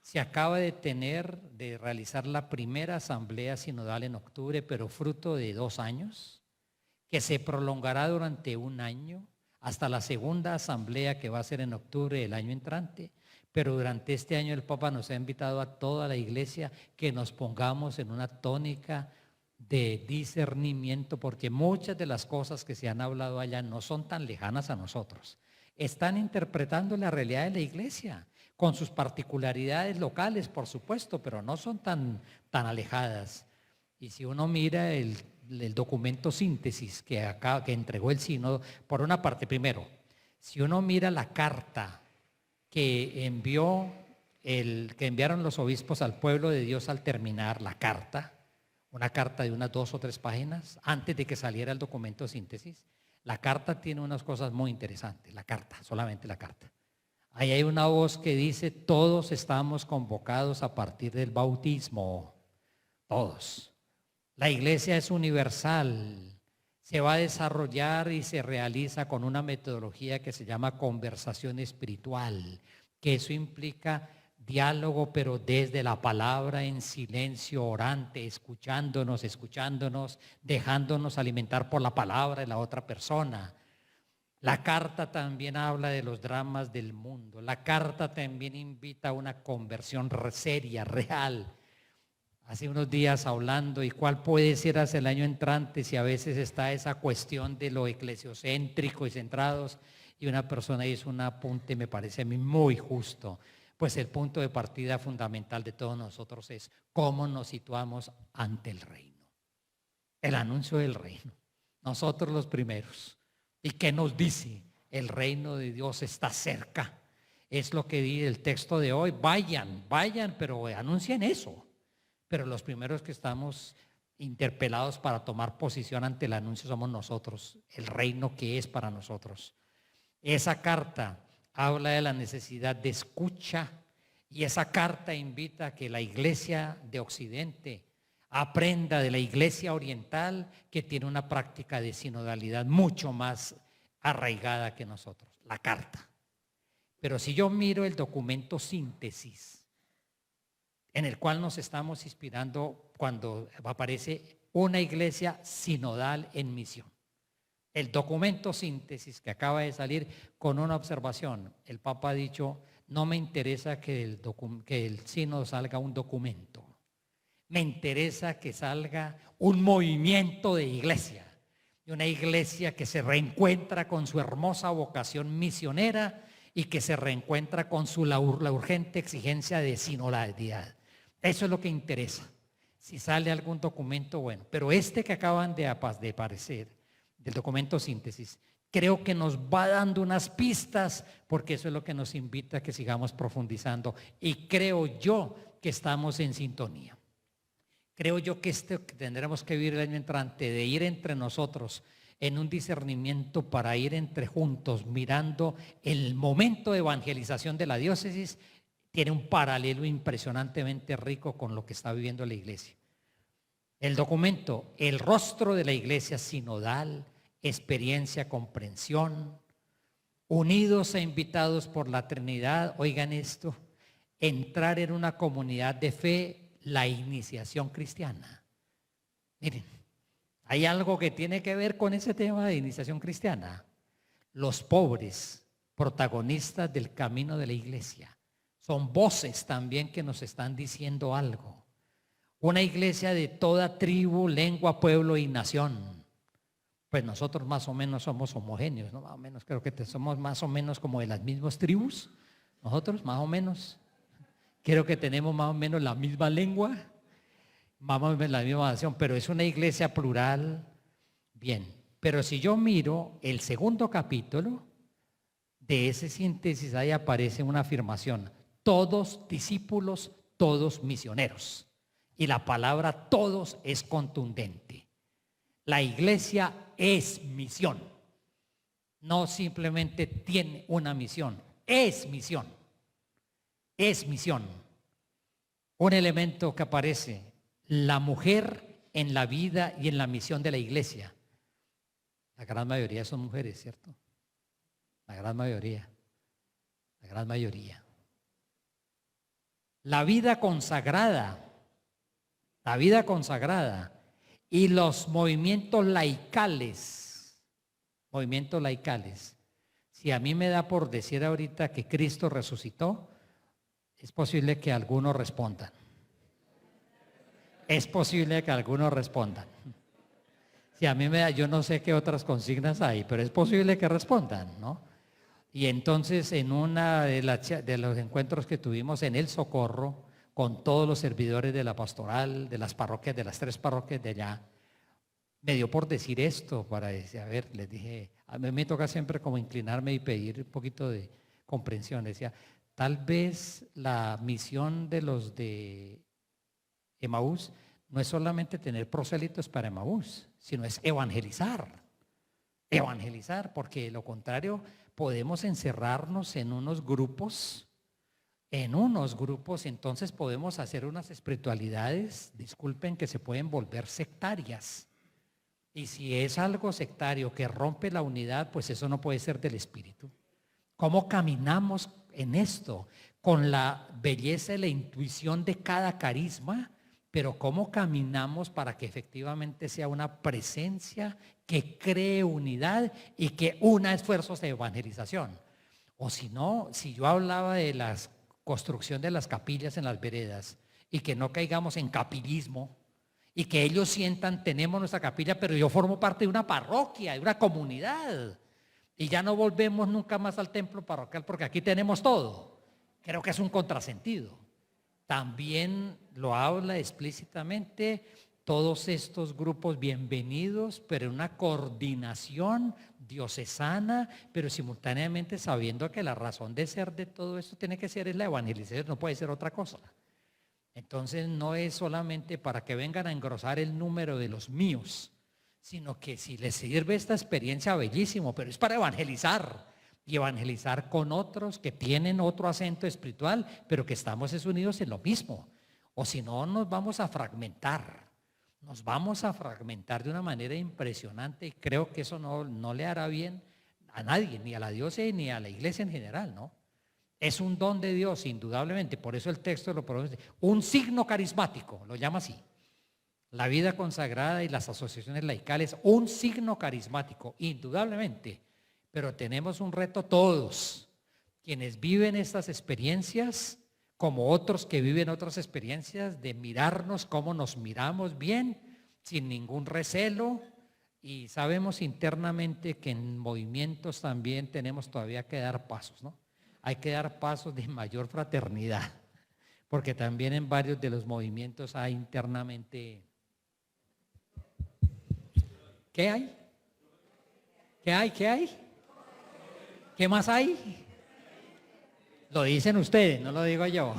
se acaba de realizar la primera asamblea sinodal en octubre, pero fruto de 2 años, que se prolongará durante 1 año hasta la segunda asamblea que va a ser en octubre del año entrante. Pero durante este año el Papa nos ha invitado a toda la iglesia que nos pongamos en una tónica de discernimiento, porque muchas de las cosas que se han hablado allá no son tan lejanas a nosotros. Están interpretando la realidad de la iglesia, con sus particularidades locales, por supuesto, pero no son tan alejadas. Y si uno mira el documento síntesis que entregó el sínodo, por una parte, primero, si uno mira la carta que envió el que enviaron los obispos al pueblo de Dios al terminar la carta, una carta de unas 2 o 3 páginas, antes de que saliera el documento síntesis. La carta tiene unas cosas muy interesantes, la carta, solamente la carta. Ahí hay una voz que dice, todos estamos convocados a partir del bautismo, todos. La iglesia es universal, se va a desarrollar y se realiza con una metodología que se llama conversación espiritual, que eso implica diálogo, pero desde la palabra, en silencio orante, escuchándonos, dejándonos alimentar por la palabra de la otra persona. La carta también habla de los dramas del mundo. La carta también invita a una conversión seria, real. Hace unos días hablando, ¿y cuál puede ser hacia el año entrante si a veces está esa cuestión de lo eclesiocéntrico y centrados? Y una persona hizo un apunte, me parece a mí muy justo. Pues el punto de partida fundamental de todos nosotros es cómo nos situamos ante el reino. El anuncio del reino. Nosotros los primeros. ¿Y qué nos dice? El reino de Dios está cerca. Es lo que dice el texto de hoy. Vayan, pero anuncien eso. Pero los primeros que estamos interpelados para tomar posición ante el anuncio somos nosotros, el reino que es para nosotros. Esa carta habla de la necesidad de escucha y esa carta invita a que la iglesia de Occidente aprenda de la iglesia oriental, que tiene una práctica de sinodalidad mucho más arraigada que nosotros, la carta. Pero si yo miro el documento síntesis, en el cual nos estamos inspirando cuando aparece una iglesia sinodal en misión. El documento síntesis que acaba de salir con una observación. El Papa ha dicho, no me interesa que el sínodo salga un documento. Me interesa que salga un movimiento de iglesia. Y una iglesia que se reencuentra con su hermosa vocación misionera y que se reencuentra con la urgente exigencia de sinodalidad. Eso es lo que interesa. Si sale algún documento, bueno. Pero este que acaban de aparecer, del documento síntesis, creo que nos va dando unas pistas, porque eso es lo que nos invita a que sigamos profundizando. Y creo yo que estamos en sintonía. Creo yo que tendremos que vivir el año entrante, de ir entre nosotros en un discernimiento para ir entre juntos, mirando el momento de evangelización de la diócesis. Tiene un paralelo impresionantemente rico con lo que está viviendo la iglesia. El documento, el rostro de la iglesia sinodal, experiencia, comprensión, unidos e invitados por la Trinidad, oigan esto, entrar en una comunidad de fe, la iniciación cristiana. Miren, hay algo que tiene que ver con ese tema de iniciación cristiana. Los pobres, protagonistas del camino de la iglesia. Son voces también que nos están diciendo algo. Una iglesia de toda tribu, lengua, pueblo y nación. Pues nosotros más o menos somos homogéneos, ¿no? Más o menos creo que somos más o menos como de las mismas tribus. Nosotros más o menos. Creo que tenemos más o menos la misma lengua, más o menos la misma nación, pero es una iglesia plural. Bien, pero si yo miro el segundo capítulo de ese síntesis, ahí aparece una afirmación. Todos discípulos, todos misioneros. Y la palabra todos es contundente. La iglesia es misión. No simplemente tiene una misión, es misión. Es misión. Un elemento que aparece, la mujer en la vida y en la misión de la iglesia. La gran mayoría son mujeres, ¿cierto? La gran mayoría. La gran mayoría. La vida consagrada y los movimientos laicales. Si a mí me da por decir ahorita que Cristo resucitó, es posible que algunos respondan. Si a mí me da, yo no sé qué otras consignas hay, pero es posible que respondan, ¿no? Y entonces en una de los encuentros que tuvimos en El Socorro, con todos los servidores de la pastoral, de las parroquias, de las 3 parroquias de allá, me dio por decir esto, para decir, a ver, les dije, a mí me toca siempre como inclinarme y pedir un poquito de comprensión. Decía, tal vez la misión de los de Emaús no es solamente tener prosélitos para Emaús, sino es evangelizar. Evangelizar, porque de lo contrario podemos encerrarnos en unos grupos, entonces podemos hacer unas espiritualidades, disculpen, que se pueden volver sectarias. Y si es algo sectario que rompe la unidad, pues eso no puede ser del espíritu. ¿Cómo caminamos en esto? Con la belleza y la intuición de cada carisma, pero cómo caminamos para que efectivamente sea una presencia que cree unidad y que una esfuerzos de evangelización. O si no, si yo hablaba de la construcción de las capillas en las veredas y que no caigamos en capilismo y que ellos sientan, tenemos nuestra capilla, pero yo formo parte de una parroquia, de una comunidad y ya no volvemos nunca más al templo parroquial porque aquí tenemos todo. Creo que es un contrasentido. También lo habla explícitamente todos estos grupos bienvenidos, pero en una coordinación diocesana, pero simultáneamente sabiendo que la razón de ser de todo esto tiene que ser es la evangelización, no puede ser otra cosa. Entonces no es solamente para que vengan a engrosar el número de los míos, sino que si les sirve esta experiencia bellísimo, pero es para evangelizar. Y evangelizar con otros que tienen otro acento espiritual, pero que estamos unidos en lo mismo. O si no, nos vamos a fragmentar. Nos vamos a fragmentar de una manera impresionante y creo que eso no le hará bien a nadie, ni a la diócesis ni a la iglesia en general, ¿no? Es un don de Dios, indudablemente. Por eso el texto lo pronuncia. Un signo carismático, lo llama así. La vida consagrada y las asociaciones laicales, un signo carismático, indudablemente. Pero tenemos un reto todos, quienes viven estas experiencias, como otros que viven otras experiencias, de mirarnos cómo nos miramos bien, sin ningún recelo, y sabemos internamente que en movimientos también tenemos todavía que dar pasos, ¿no? Hay que dar pasos de mayor fraternidad, porque también en varios de los movimientos hay internamente... ¿Qué hay? ¿Qué hay? ¿Qué hay? ¿Qué más hay? Lo dicen ustedes, no lo digo yo.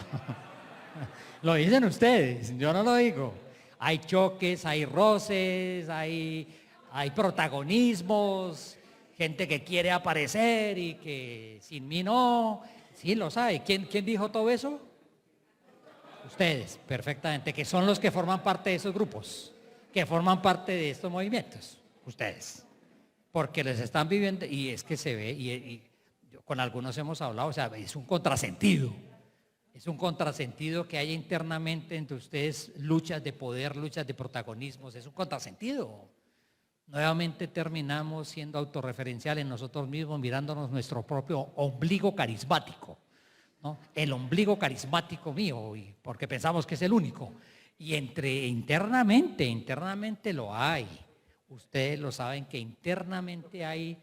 Lo dicen ustedes, yo no lo digo. Hay choques, hay roces, hay protagonismos, gente que quiere aparecer y que sin mí no. Sí, lo sabe. ¿Quién dijo todo eso? Ustedes, perfectamente, que son los que forman parte de esos grupos, que forman parte de estos movimientos. Ustedes. Porque les están viviendo, y es que se ve, y con algunos hemos hablado, o sea, es un contrasentido que haya internamente entre ustedes luchas de poder, luchas de protagonismos, es un contrasentido. Nuevamente terminamos siendo autorreferenciales nosotros mismos, mirándonos nuestro propio ombligo carismático, ¿no? El ombligo carismático mío, porque pensamos que es el único. Y internamente lo hay. Ustedes lo saben que internamente hay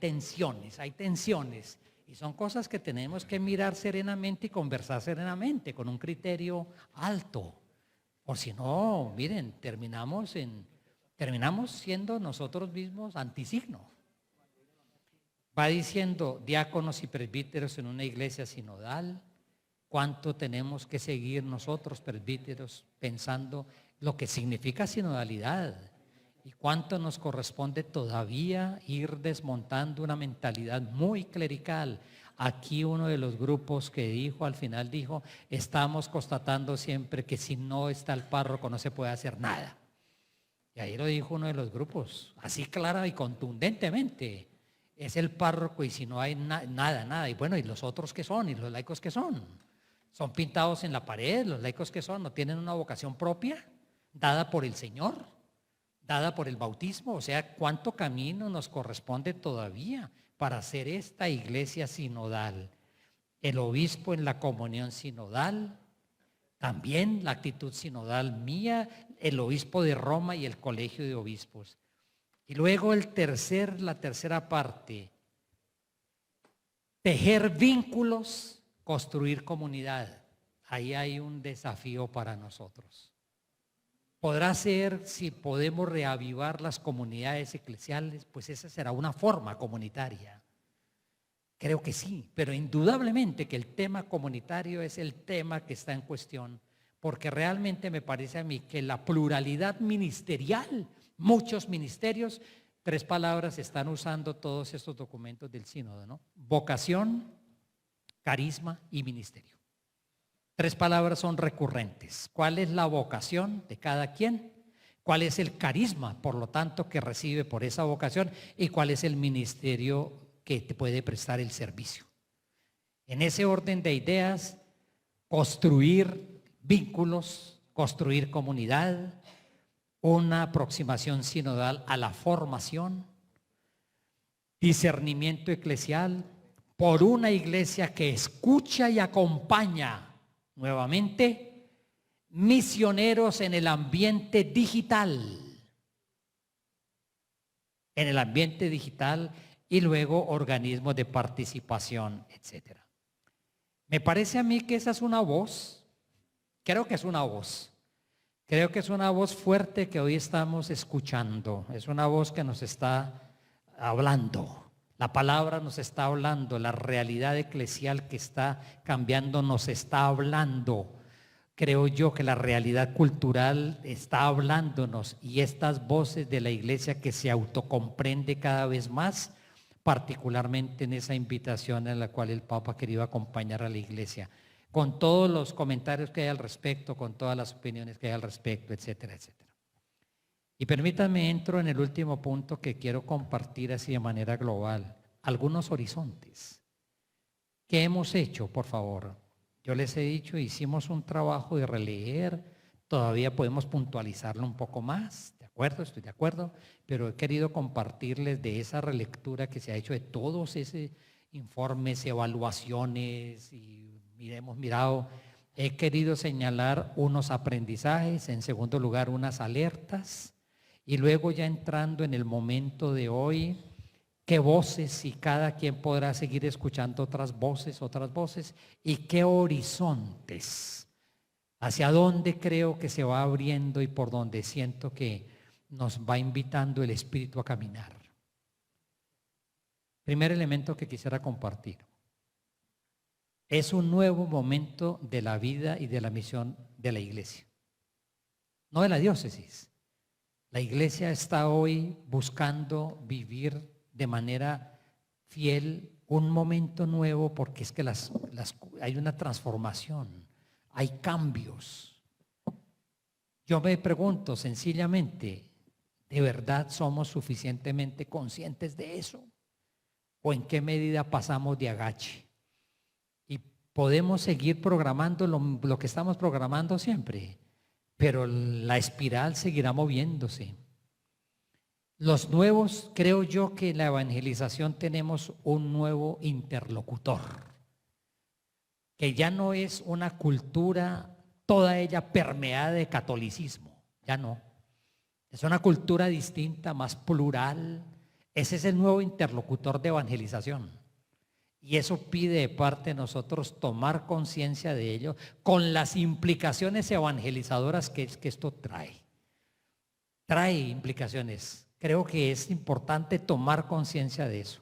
tensiones, y son cosas que tenemos que mirar serenamente y conversar serenamente con un criterio alto. O si no, miren, terminamos siendo nosotros mismos antisigno. Va diciendo diáconos y presbíteros en una iglesia sinodal, cuánto tenemos que seguir nosotros presbíteros pensando lo que significa sinodalidad. Y cuánto nos corresponde todavía ir desmontando una mentalidad muy clerical. Aquí uno de los grupos que al final dijo, estamos constatando siempre que si no está el párroco no se puede hacer nada. Y ahí lo dijo uno de los grupos, así clara y contundentemente. Es el párroco y si no hay nada. Y bueno, ¿y los otros qué son? ¿Y los laicos qué son? ¿Son pintados en la pared? ¿Los laicos qué son? ¿No tienen una vocación propia dada por el Señor? Dada por el bautismo, o sea, cuánto camino nos corresponde todavía para hacer esta iglesia sinodal. El obispo en la comunión sinodal, también la actitud sinodal mía, el obispo de Roma y el colegio de obispos. Y luego la tercera parte, tejer vínculos, construir comunidad. Ahí hay un desafío para nosotros. Podrá ser, si podemos reavivar las comunidades eclesiales, pues esa será una forma comunitaria. Creo que sí, pero indudablemente que el tema comunitario es el tema que está en cuestión, porque realmente me parece a mí que la pluralidad ministerial, muchos ministerios, 3 palabras están usando todos estos documentos del sínodo, ¿no? Vocación, carisma y ministerio. 3 palabras son recurrentes. ¿Cuál es la vocación de cada quien? ¿Cuál es el carisma, por lo tanto, que recibe por esa vocación? ¿Y cuál es el ministerio que te puede prestar el servicio? En ese orden de ideas, construir vínculos, construir comunidad, una aproximación sinodal a la formación, discernimiento eclesial, por una iglesia que escucha y acompaña nuevamente, misioneros en el ambiente digital. En el ambiente digital y luego organismos de participación, etc. Me parece a mí que esa es una voz, creo que es una voz. Creo que es una voz fuerte que hoy estamos escuchando. Es una voz que nos está hablando. La palabra nos está hablando. La realidad eclesial que está cambiando nos está hablando. Creo yo que la realidad cultural está hablándonos y estas voces de la iglesia que se autocomprende cada vez más, particularmente en esa invitación en la cual el Papa quería acompañar a la iglesia, con todos los comentarios que hay al respecto, con todas las opiniones que hay al respecto, etcétera, etcétera. Y permítanme, entro en el último punto que quiero compartir así de manera global, algunos horizontes. ¿Qué hemos hecho, por favor? Yo les he dicho, hicimos un trabajo de releer, todavía podemos puntualizarlo un poco más, ¿de acuerdo? Estoy de acuerdo, pero he querido compartirles de esa relectura que se ha hecho de todos esos informes, evaluaciones y hemos mirado, he querido señalar unos aprendizajes, en segundo lugar unas alertas y luego ya entrando en el momento de hoy, qué voces y cada quien podrá seguir escuchando otras voces y qué horizontes, hacia dónde creo que se va abriendo y por donde siento que nos va invitando el Espíritu a caminar. Primer elemento que quisiera compartir. Es un nuevo momento de la vida y de la misión de la iglesia, no de la diócesis. La iglesia está hoy buscando vivir de manera fiel un momento nuevo porque es que hay una transformación, hay cambios. Yo me pregunto sencillamente, ¿de verdad somos suficientemente conscientes de eso? ¿O en qué medida pasamos de agache? Y podemos seguir programando lo que estamos programando siempre, pero la espiral seguirá moviéndose. Los nuevos, creo yo que en la evangelización tenemos un nuevo interlocutor, que ya no es una cultura toda ella permeada de catolicismo, ya no. Es una cultura distinta, más plural. Ese es el nuevo interlocutor de evangelización. Y eso pide de parte de nosotros tomar conciencia de ello con las implicaciones evangelizadoras que esto trae. Trae implicaciones. Creo que es importante tomar conciencia de eso.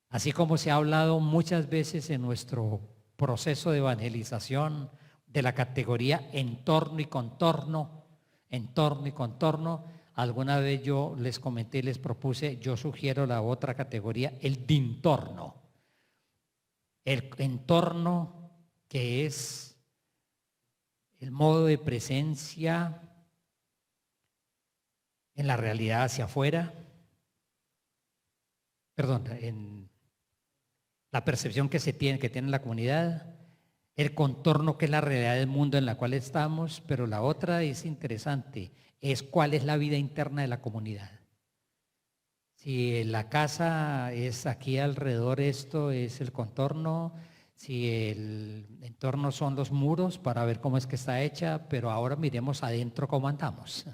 Así como se ha hablado muchas veces en nuestro proceso de evangelización de la categoría entorno y contorno, alguna vez yo les comenté y les propuse, yo sugiero la otra categoría, el dintorno. El entorno que es el modo de presencia en la realidad hacia afuera, en la percepción que tiene la comunidad, el contorno que es la realidad del mundo en la cual estamos, pero la otra es interesante, es cuál es la vida interna de la comunidad. Si la casa es aquí alrededor, esto es el contorno, si el entorno son los muros para ver cómo es que está hecha, pero ahora miremos adentro cómo andamos.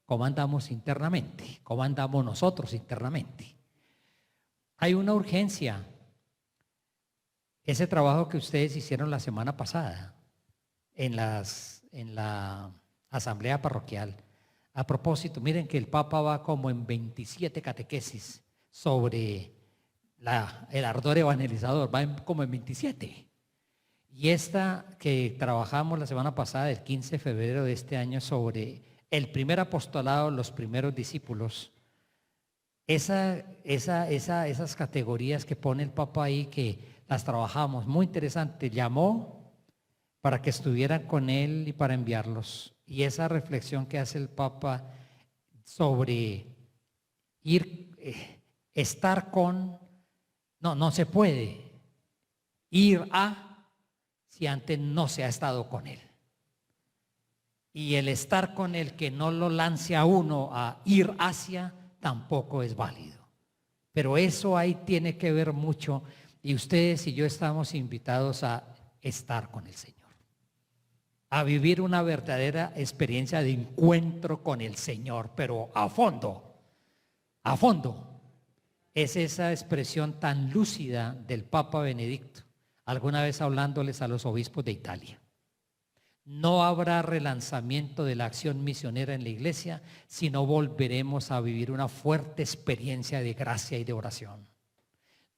¿Cómo andamos internamente? ¿Cómo andamos nosotros internamente? Hay una urgencia. Ese trabajo que ustedes hicieron la semana pasada en la asamblea parroquial. A propósito, miren que el Papa va como en 27 catequesis sobre el ardor evangelizador, va como en 27. Y esta que trabajamos la semana pasada, el 15 de febrero de este año, sobre el primer apostolado, los primeros discípulos, esas categorías que pone el Papa ahí, que las trabajamos, muy interesante, llamó para que estuvieran con él y para enviarlos. Y esa reflexión que hace el Papa sobre estar con, no se puede ir a si antes no se ha estado con él. Y el estar con él que no lo lance a uno a ir hacia tampoco es válido. Pero eso ahí tiene que ver mucho, y ustedes y yo estamos invitados a estar con el Señor, a vivir una verdadera experiencia de encuentro con el Señor, pero a fondo, a fondo. Es esa expresión tan lúcida del Papa Benedicto, alguna vez hablándoles a los obispos de Italia. No habrá relanzamiento de la acción misionera en la iglesia si no volveremos a vivir una fuerte experiencia de gracia y de oración.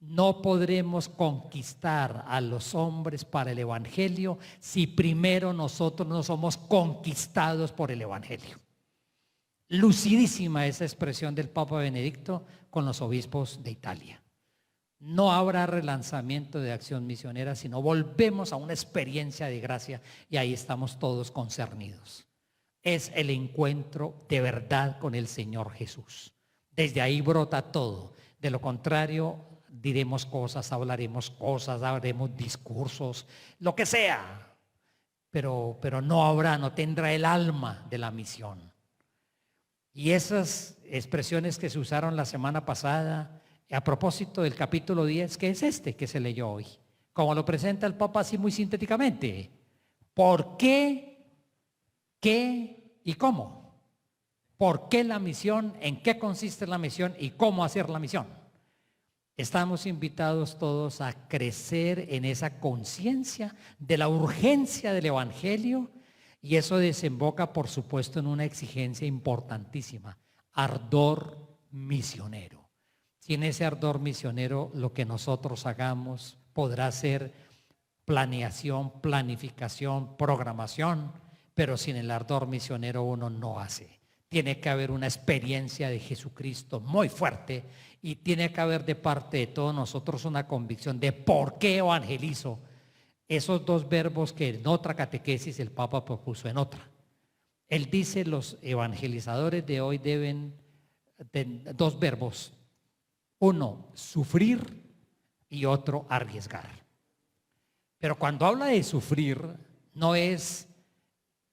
No podremos conquistar a los hombres para el evangelio si primero nosotros no somos conquistados por el evangelio. Lucidísima esa expresión del Papa Benedicto con los obispos de Italia. No habrá relanzamiento de acción misionera si no volvemos a una experiencia de gracia, y ahí estamos todos concernidos. Es el encuentro de verdad con el Señor Jesús. Desde ahí brota todo. De lo contrario, diremos cosas, hablaremos cosas, haremos discursos, lo que sea. Pero no tendrá el alma de la misión. Y esas expresiones que se usaron la semana pasada, a propósito del capítulo 10, que es este que se leyó hoy, como lo presenta el Papa así muy sintéticamente. ¿Por qué? ¿Qué? ¿Y cómo? ¿Por qué la misión? ¿En qué consiste la misión? ¿Y cómo hacer la misión? Estamos invitados todos a crecer en esa conciencia de la urgencia del evangelio, y eso desemboca, por supuesto, en una exigencia importantísima: ardor misionero. Sin ese ardor misionero, lo que nosotros hagamos podrá ser planeación, planificación, programación, pero sin el ardor misionero uno no hace. Tiene que haber una experiencia de Jesucristo muy fuerte, y tiene que haber de parte de todos nosotros una convicción de por qué evangelizo. Esos dos verbos que en otra catequesis el Papa propuso en otra. Él dice: los evangelizadores de hoy deben de dos verbos. Uno, sufrir, y otro, arriesgar. Pero cuando habla de sufrir, no es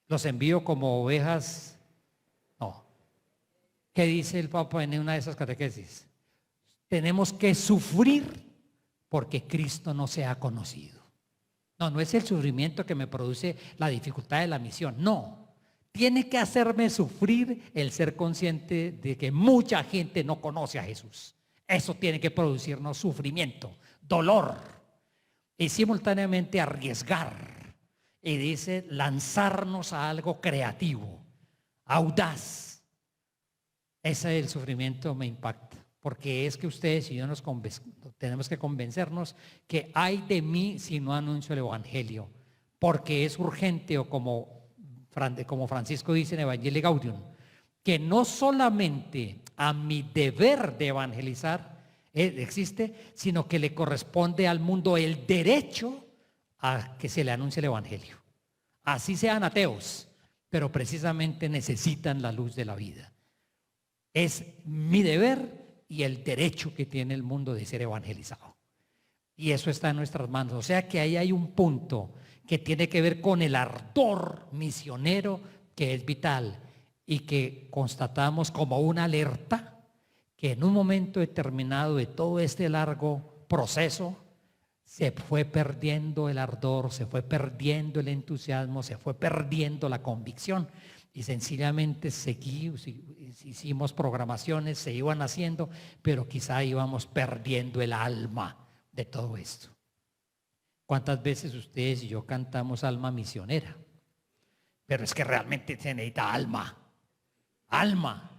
los envío como ovejas, no. ¿Qué dice el Papa en una de esas catequesis? Tenemos que sufrir porque Cristo no se ha conocido. No es el sufrimiento que me produce la dificultad de la misión, no. Tiene que hacerme sufrir el ser consciente de que mucha gente no conoce a Jesús. Eso tiene que producirnos sufrimiento, dolor, y simultáneamente arriesgar. Y dice: lanzarnos a algo creativo, audaz. Ese es el sufrimiento, me impacta, porque es que ustedes y yo tenemos que convencernos que hay de mí si no anuncio el evangelio, porque es urgente, o como Francisco dice en Evangelii Gaudium, que no solamente a mi deber de evangelizar existe, sino que le corresponde al mundo el derecho a que se le anuncie el evangelio. Así sean ateos, pero precisamente necesitan la luz de la vida. Es mi deber y el derecho que tiene el mundo de ser evangelizado. Y eso está en nuestras manos. O sea que ahí hay un punto que tiene que ver con el ardor misionero, que es vital, y que constatamos como una alerta que en un momento determinado de todo este largo proceso se fue perdiendo el ardor, se fue perdiendo el entusiasmo, se fue perdiendo la convicción, y sencillamente hicimos programaciones, se iban haciendo, pero quizá íbamos perdiendo el alma de todo esto. ¿Cuántas veces ustedes y yo cantamos alma misionera? Pero es que realmente se necesita alma,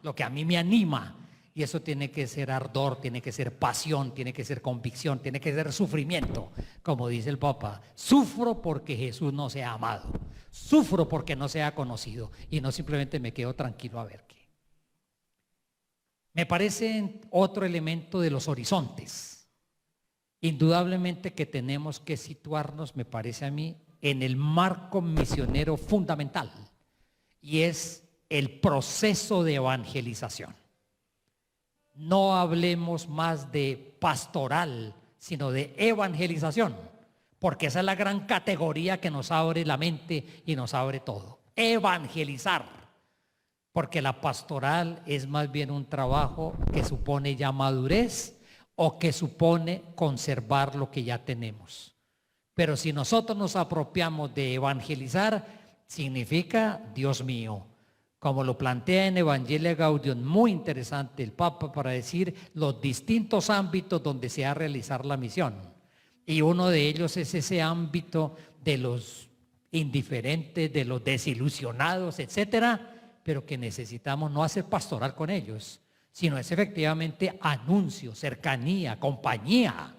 lo que a mí me anima Y eso tiene que ser ardor, tiene que ser pasión, tiene que ser convicción, tiene que ser sufrimiento. Como dice el Papa, sufro porque Jesús no sea amado, sufro porque no sea conocido y no simplemente me quedo tranquilo a ver qué. Me parece otro elemento de los horizontes. Indudablemente que tenemos que situarnos, me parece a mí, en el marco misionero fundamental y es el proceso de evangelización. No hablemos más de pastoral, sino de evangelización, porque esa es la gran categoría que nos abre la mente y nos abre todo. Evangelizar, porque la pastoral es más bien un trabajo que supone ya madurez o que supone conservar lo que ya tenemos. Pero si nosotros nos apropiamos de evangelizar, significa, Dios mío, como lo plantea en Evangelii Gaudium, muy interesante el Papa para decir los distintos ámbitos donde se ha de realizar la misión. Y uno de ellos es ese ámbito de los indiferentes, de los desilusionados, etcétera, pero que necesitamos no hacer pastoral con ellos, sino es efectivamente anuncio, cercanía, compañía.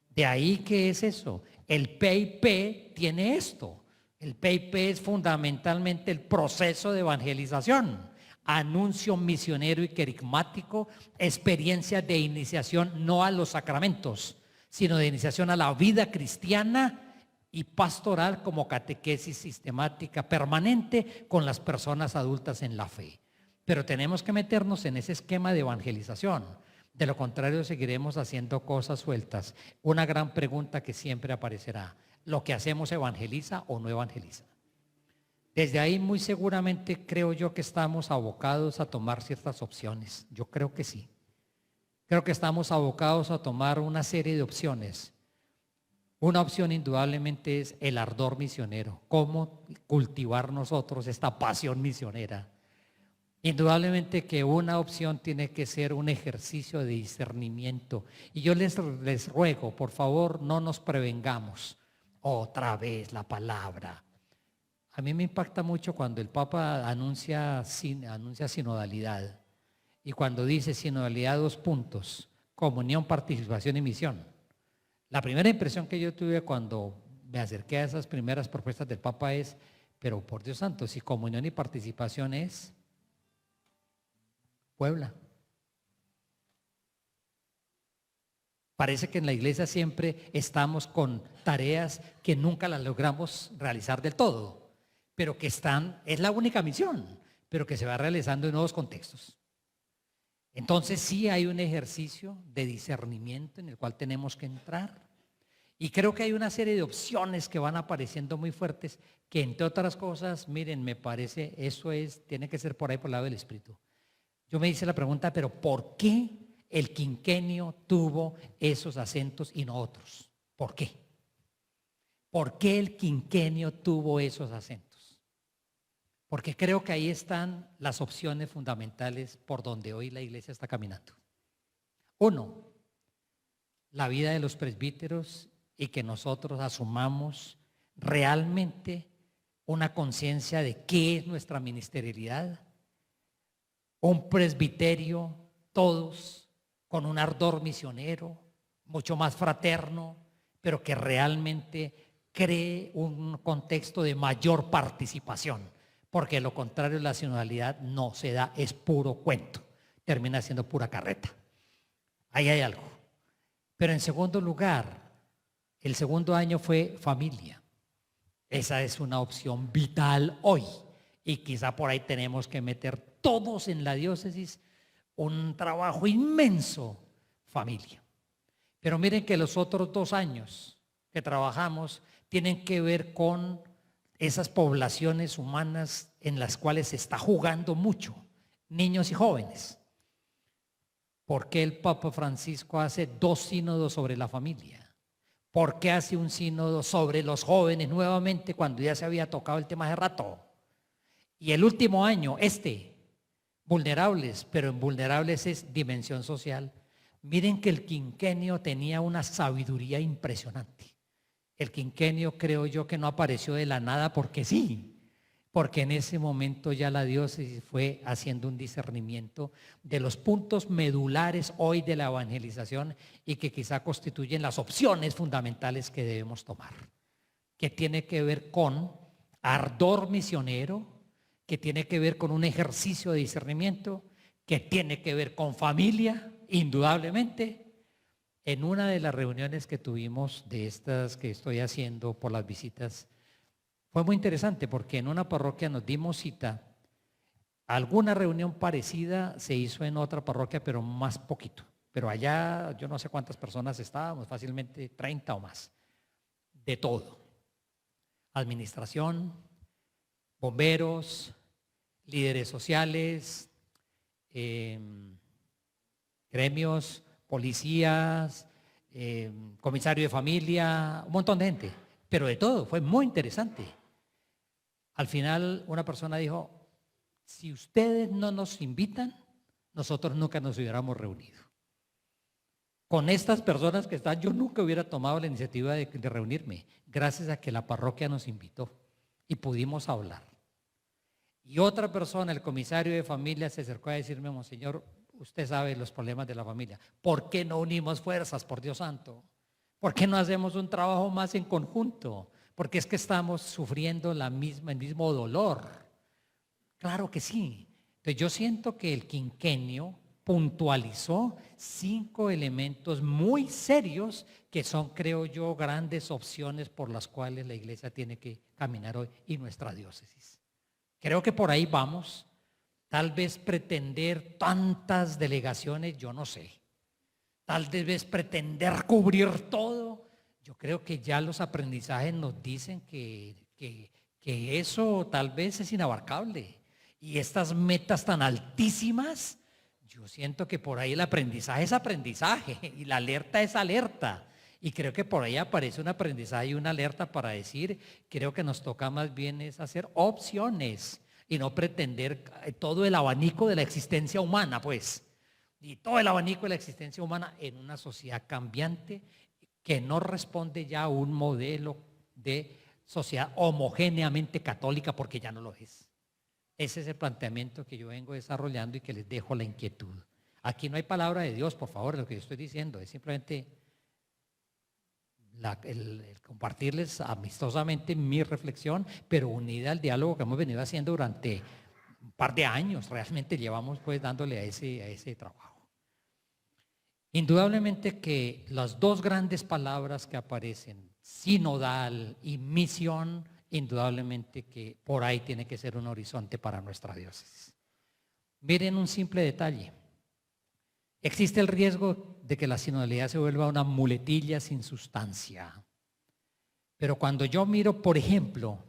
De ahí que es eso. El PIP tiene esto. El PIP es fundamentalmente el proceso de evangelización, anuncio misionero y querigmático, experiencia de iniciación no a los sacramentos, sino de iniciación a la vida cristiana y pastoral como catequesis sistemática permanente con las personas adultas en la fe. Pero tenemos que meternos en ese esquema de evangelización. De lo contrario, seguiremos haciendo cosas sueltas. Una gran pregunta que siempre aparecerá: ¿lo que hacemos evangeliza o no evangeliza? Desde ahí muy seguramente creo yo que estamos abocados a tomar ciertas opciones. Yo creo que sí. Creo que estamos abocados a tomar una serie de opciones. Una opción indudablemente es el ardor misionero. ¿Cómo cultivar nosotros esta pasión misionera? Indudablemente que una opción tiene que ser un ejercicio de discernimiento. Y yo les ruego, por favor, no nos prevengamos. Otra vez la palabra. A mí me impacta mucho cuando el Papa anuncia sinodalidad. Y cuando dice sinodalidad, 2 puntos: comunión, participación y misión. La primera impresión que yo tuve cuando me acerqué a esas primeras propuestas del Papa es: pero por Dios santo, si comunión y participación es Puebla. Parece que en la iglesia siempre estamos con tareas que nunca las logramos realizar del todo, pero que es la única misión, pero que se va realizando en nuevos contextos. Entonces sí hay un ejercicio de discernimiento en el cual tenemos que entrar. Y creo que hay una serie de opciones que van apareciendo muy fuertes, que entre otras cosas, miren, me parece, tiene que ser por ahí por el lado del Espíritu. Yo me hice la pregunta, pero ¿por qué el quinquenio tuvo esos acentos y no otros? ¿Por qué? ¿Por qué el quinquenio tuvo esos acentos? Porque creo que ahí están las opciones fundamentales por donde hoy la iglesia está caminando. 1, la vida de los presbíteros y que nosotros asumamos realmente una conciencia de qué es nuestra ministerialidad. Un presbiterio, todos con un ardor misionero, mucho más fraterno, pero que realmente cree un contexto de mayor participación, porque lo contrario, la sinodalidad no se da, es puro cuento, termina siendo pura carreta. Ahí hay algo. Pero en segundo lugar, el segundo año fue familia. Esa es una opción vital hoy y quizá por ahí tenemos que meter todos en la diócesis un trabajo inmenso, familia. Pero miren que los otros 2 años que trabajamos tienen que ver con esas poblaciones humanas en las cuales se está jugando mucho, niños y jóvenes. ¿Por qué el Papa Francisco hace 2 sínodos sobre la familia? ¿Por qué hace un sínodo sobre los jóvenes nuevamente cuando ya se había tocado el tema hace rato? Y el último año, vulnerables, pero en vulnerables es dimensión social. Miren que el quinquenio tenía una sabiduría impresionante. El quinquenio creo yo que no apareció de la nada porque sí. porque en ese momento ya la diócesis fue haciendo un discernimiento de los puntos medulares hoy de la evangelización y que quizá constituyen las opciones fundamentales que debemos tomar, que tiene que ver con ardor misionero, que tiene que ver con un ejercicio de discernimiento, que tiene que ver con familia, indudablemente. En una de las reuniones que tuvimos de estas que estoy haciendo por las visitas, fue muy interesante porque en una parroquia nos dimos cita. Alguna reunión parecida se hizo en otra parroquia, pero más poquito. Pero allá yo no sé cuántas personas estábamos, fácilmente 30 o más. De todo. Administración, bomberos, líderes sociales, gremios, policías, comisario de familia, un montón de gente. Pero de todo, fue muy interesante. Al final una persona dijo, si ustedes no nos invitan, nosotros nunca nos hubiéramos reunido. Con estas personas que están, yo nunca hubiera tomado la iniciativa de reunirme, gracias a que la parroquia nos invitó y pudimos hablar. Y otra persona, el comisario de familia, se acercó a decirme, monseñor, usted sabe los problemas de la familia. ¿Por qué no unimos fuerzas, por Dios santo? ¿Por qué no hacemos un trabajo más en conjunto? Porque es que estamos sufriendo el mismo dolor. Claro que sí. Entonces yo siento que el quinquenio puntualizó 5 elementos muy serios que son, creo yo, grandes opciones por las cuales la iglesia tiene que caminar hoy y nuestra diócesis. Creo que por ahí vamos. Tal vez pretender tantas delegaciones, yo no sé. Tal vez pretender cubrir todo. Yo creo que ya los aprendizajes nos dicen que eso tal vez es inabarcable. Y estas metas tan altísimas, yo siento que por ahí el aprendizaje es aprendizaje y la alerta es alerta. Y creo que por ahí aparece un aprendizaje y una alerta para decir, creo que nos toca más bien es hacer opciones y no pretender todo el abanico de la existencia humana, pues. Y todo el abanico de la existencia humana en una sociedad cambiante que no responde ya a un modelo de sociedad homogéneamente católica, porque ya no lo es. Ese es el planteamiento que yo vengo desarrollando y que les dejo la inquietud. Aquí no hay palabra de Dios, por favor, lo que yo estoy diciendo es simplemente el compartirles amistosamente mi reflexión, pero unida al diálogo que hemos venido haciendo durante un par de años. Realmente llevamos pues dándole a ese trabajo. Indudablemente que las dos grandes palabras que aparecen, sinodal y misión, indudablemente que por ahí tiene que ser un horizonte para nuestra diócesis. Miren un simple detalle. Existe el riesgo de que la sinodalidad se vuelva una muletilla sin sustancia. Pero cuando yo miro, por ejemplo,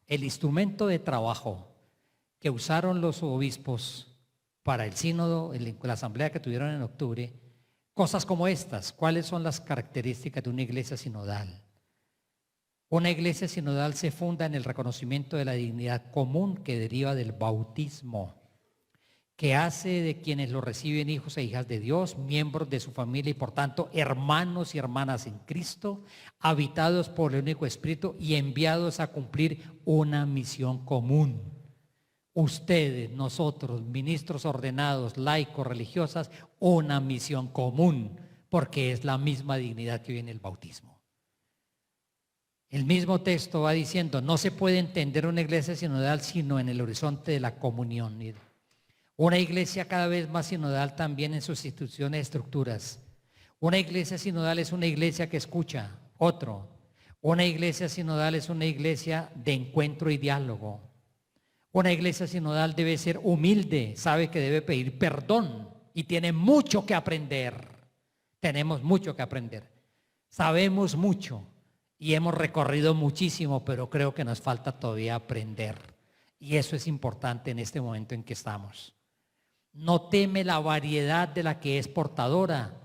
el instrumento de trabajo que usaron los obispos para el sínodo, la asamblea que tuvieron en octubre, cosas como estas, ¿cuáles son las características de una iglesia sinodal? Una iglesia sinodal se funda en el reconocimiento de la dignidad común que deriva del bautismo, que hace de quienes lo reciben hijos e hijas de Dios, miembros de su familia y por tanto hermanos y hermanas en Cristo, habitados por el único Espíritu y enviados a cumplir una misión común. Ustedes, nosotros, ministros ordenados, laicos, religiosas, una misión común, porque es la misma dignidad que viene el bautismo. El mismo texto va diciendo, no se puede entender una iglesia sinodal sino en el horizonte de la comunión. Una iglesia cada vez más sinodal también en sus instituciones y estructuras. Una iglesia sinodal es una iglesia que escucha, otro. Una iglesia sinodal es una iglesia de encuentro y diálogo. Una iglesia sinodal debe ser humilde, sabe que debe pedir perdón y tiene mucho que aprender. Tenemos mucho que aprender. Sabemos mucho y hemos recorrido muchísimo, pero creo que nos falta todavía aprender. Y eso es importante en este momento en que estamos. No teme la variedad de la que es portadora,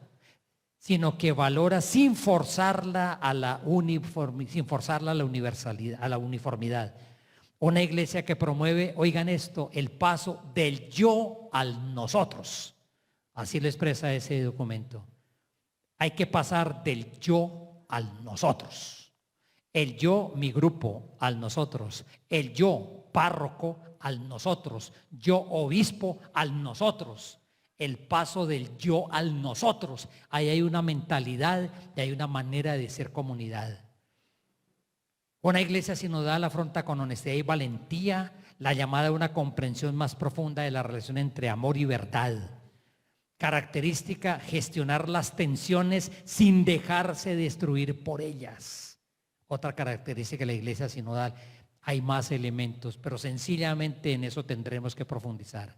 sino que valora sin forzarla a la universalidad, a la uniformidad. Una iglesia que promueve, oigan esto, el paso del yo al nosotros. Así lo expresa ese documento. Hay que pasar del yo al nosotros. El yo, mi grupo, al nosotros. El yo, párroco al nosotros, yo obispo al nosotros. El paso del yo al nosotros. Ahí hay una mentalidad y hay una manera de ser comunidad. Una iglesia sinodal afronta con honestidad y valentía la llamada a una comprensión más profunda de la relación entre amor y verdad. Característica, gestionar las tensiones sin dejarse destruir por ellas. Otra característica de la iglesia sinodal. Hay más elementos, pero sencillamente en eso tendremos que profundizar.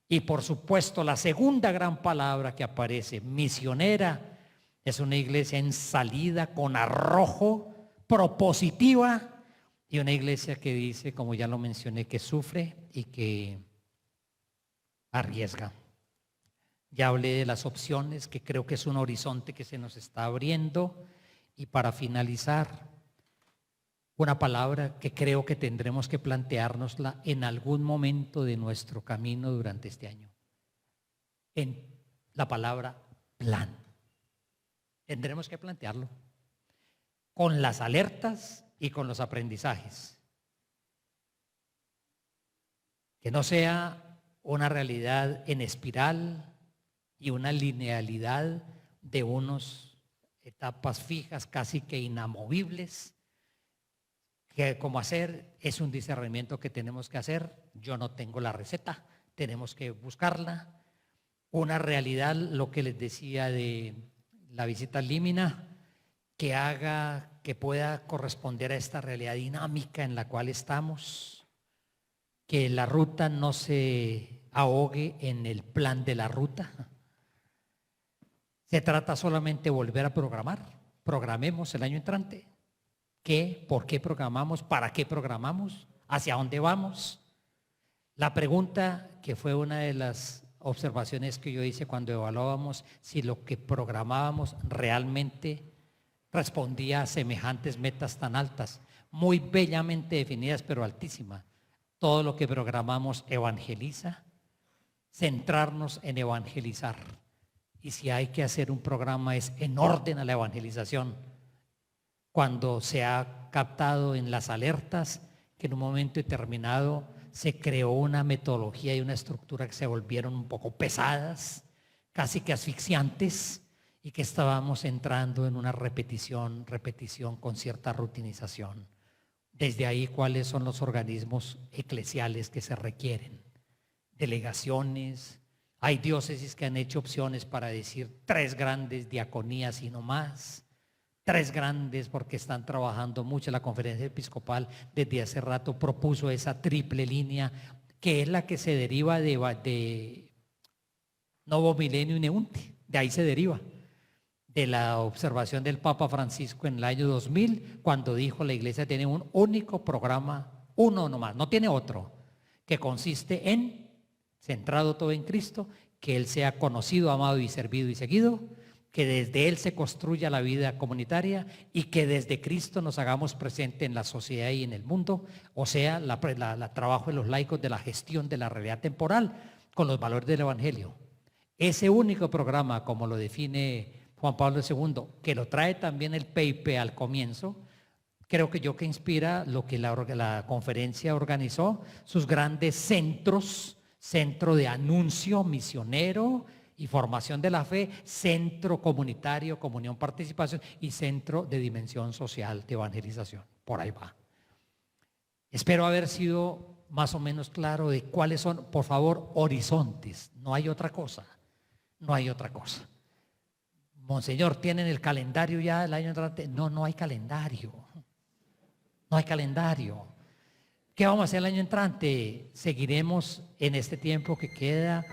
Y por supuesto, la segunda gran palabra que aparece, misionera, es una iglesia en salida, con arrojo, propositiva, y una iglesia que dice, como ya lo mencioné, que sufre y que arriesga. Ya hablé de las opciones, que creo que es un horizonte que se nos está abriendo. Y para finalizar, una palabra que creo que tendremos que planteárnosla en algún momento de nuestro camino durante este año. En la palabra plan. Tendremos que plantearlo con las alertas y con los aprendizajes. Que no sea una realidad en espiral y una linealidad de unas etapas fijas, casi que inamovibles. Que cómo hacer es un discernimiento que tenemos que hacer. Yo no tengo la receta, tenemos que buscarla. Una realidad, lo que les decía de la visita al Límina, que haga, que pueda corresponder a esta realidad dinámica en la cual estamos, que la ruta no se ahogue en el plan de la ruta. Se trata solamente de volver a programar. Programemos el año entrante. ¿Qué? ¿Por qué programamos? ¿Para qué programamos? ¿Hacia dónde vamos? La pregunta, que fue una de las observaciones que yo hice cuando evaluábamos si lo que programábamos realmente respondía a semejantes metas tan altas, muy bellamente definidas pero altísimas. Todo lo que programamos evangeliza, centrarnos en evangelizar. Y si hay que hacer un programa es en orden a la evangelización. Cuando se ha captado en las alertas que en un momento determinado se creó una metodología y una estructura que se volvieron un poco pesadas, casi que asfixiantes, y que estábamos entrando en una repetición con cierta rutinización. Desde ahí, ¿cuáles son los organismos eclesiales que se requieren? Delegaciones. Hay diócesis que han hecho opciones para decir 3 grandes diaconías y no más. 3 grandes, porque están trabajando mucho. La conferencia episcopal desde hace rato propuso esa triple línea, que es la que se deriva de Novo Milenio Neunte. De ahí se deriva, de la observación del Papa Francisco en el año 2000, cuando dijo: la iglesia tiene un único programa, uno nomás, no tiene otro, que consiste en, centrado todo en Cristo, que Él sea conocido, amado y servido y seguido, que desde Él se construya la vida comunitaria y que desde Cristo nos hagamos presente en la sociedad y en el mundo, o sea, el trabajo de los laicos de la gestión de la realidad temporal con los valores del Evangelio. Ese único programa, como lo define Juan Pablo II, que lo trae también el PIP al comienzo, creo que inspira lo que la conferencia organizó, sus grandes centros, centro de anuncio misionero y formación de la fe, centro comunitario, comunión, participación, y centro de dimensión social de evangelización. Por ahí va. Espero haber sido más o menos claro de cuáles son, por favor, horizontes. No hay otra cosa. No hay otra cosa. Monseñor, ¿tienen el calendario ya del año entrante? No, no hay calendario. No hay calendario. ¿Qué vamos a hacer el año entrante? Seguiremos en este tiempo que queda,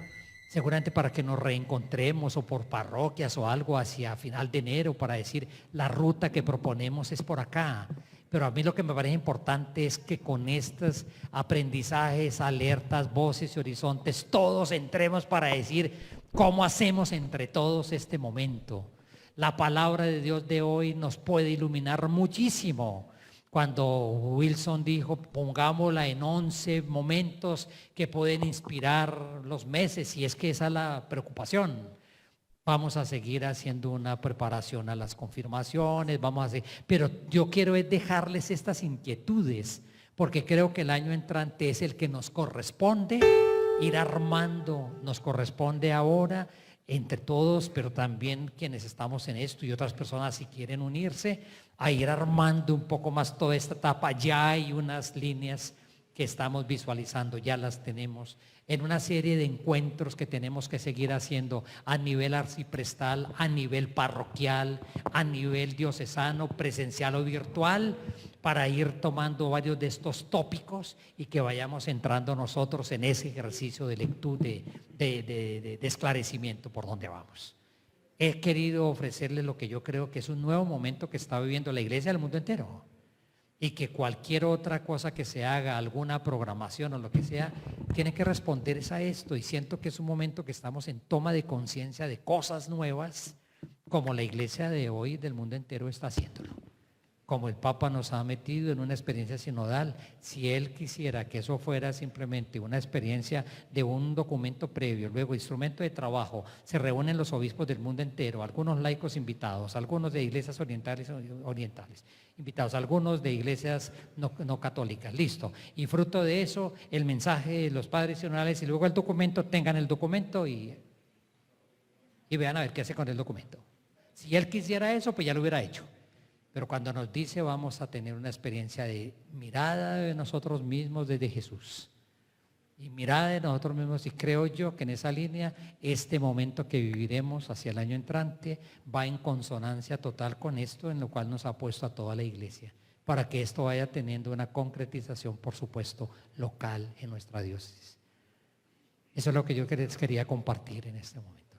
seguramente para que nos reencontremos, o por parroquias o algo hacia final de enero, para decir la ruta que proponemos es por acá. Pero a mí lo que me parece importante es que con estos aprendizajes, alertas, voces y horizontes, todos entremos para decir cómo hacemos entre todos este momento. La palabra de Dios de hoy nos puede iluminar muchísimo. Cuando Wilson dijo, pongámosla en 11 momentos que pueden inspirar los meses, y es que esa es la preocupación. Vamos a seguir haciendo una preparación a las confirmaciones, pero yo quiero es dejarles estas inquietudes, porque creo que el año entrante es el que nos corresponde ir armando, nos corresponde ahora entre todos, pero también quienes estamos en esto y otras personas si quieren unirse, a ir armando un poco más toda esta etapa. Ya hay unas líneas que estamos visualizando, ya las tenemos en una serie de encuentros que tenemos que seguir haciendo a nivel arciprestal, a nivel parroquial, a nivel diocesano, presencial o virtual, para ir tomando varios de estos tópicos y que vayamos entrando nosotros en ese ejercicio de lectura, de esclarecimiento por donde vamos. He querido ofrecerles lo que yo creo que es un nuevo momento que está viviendo la iglesia del mundo entero, y que cualquier otra cosa que se haga, alguna programación o lo que sea, tiene que responder a esto, y siento que es un momento que estamos en toma de conciencia de cosas nuevas, como la iglesia de hoy del mundo entero está haciéndolo, como el Papa nos ha metido en una experiencia sinodal. Si él quisiera que eso fuera simplemente una experiencia de un documento previo, luego instrumento de trabajo, se reúnen los obispos del mundo entero, algunos laicos invitados, algunos de iglesias orientales invitados, algunos de iglesias no católicas, listo. Y fruto de eso, el mensaje de los padres sinodales y luego el documento, tengan el documento y vean a ver qué hace con el documento. Si él quisiera eso, pues ya lo hubiera hecho. Pero cuando nos dice vamos a tener una experiencia de mirada de nosotros mismos desde Jesús y mirada de nosotros mismos, y creo yo que en esa línea este momento que viviremos hacia el año entrante va en consonancia total con esto en lo cual nos ha puesto a toda la iglesia, para que esto vaya teniendo una concretización, por supuesto, local en nuestra diócesis. Eso es lo que yo les quería compartir en este momento.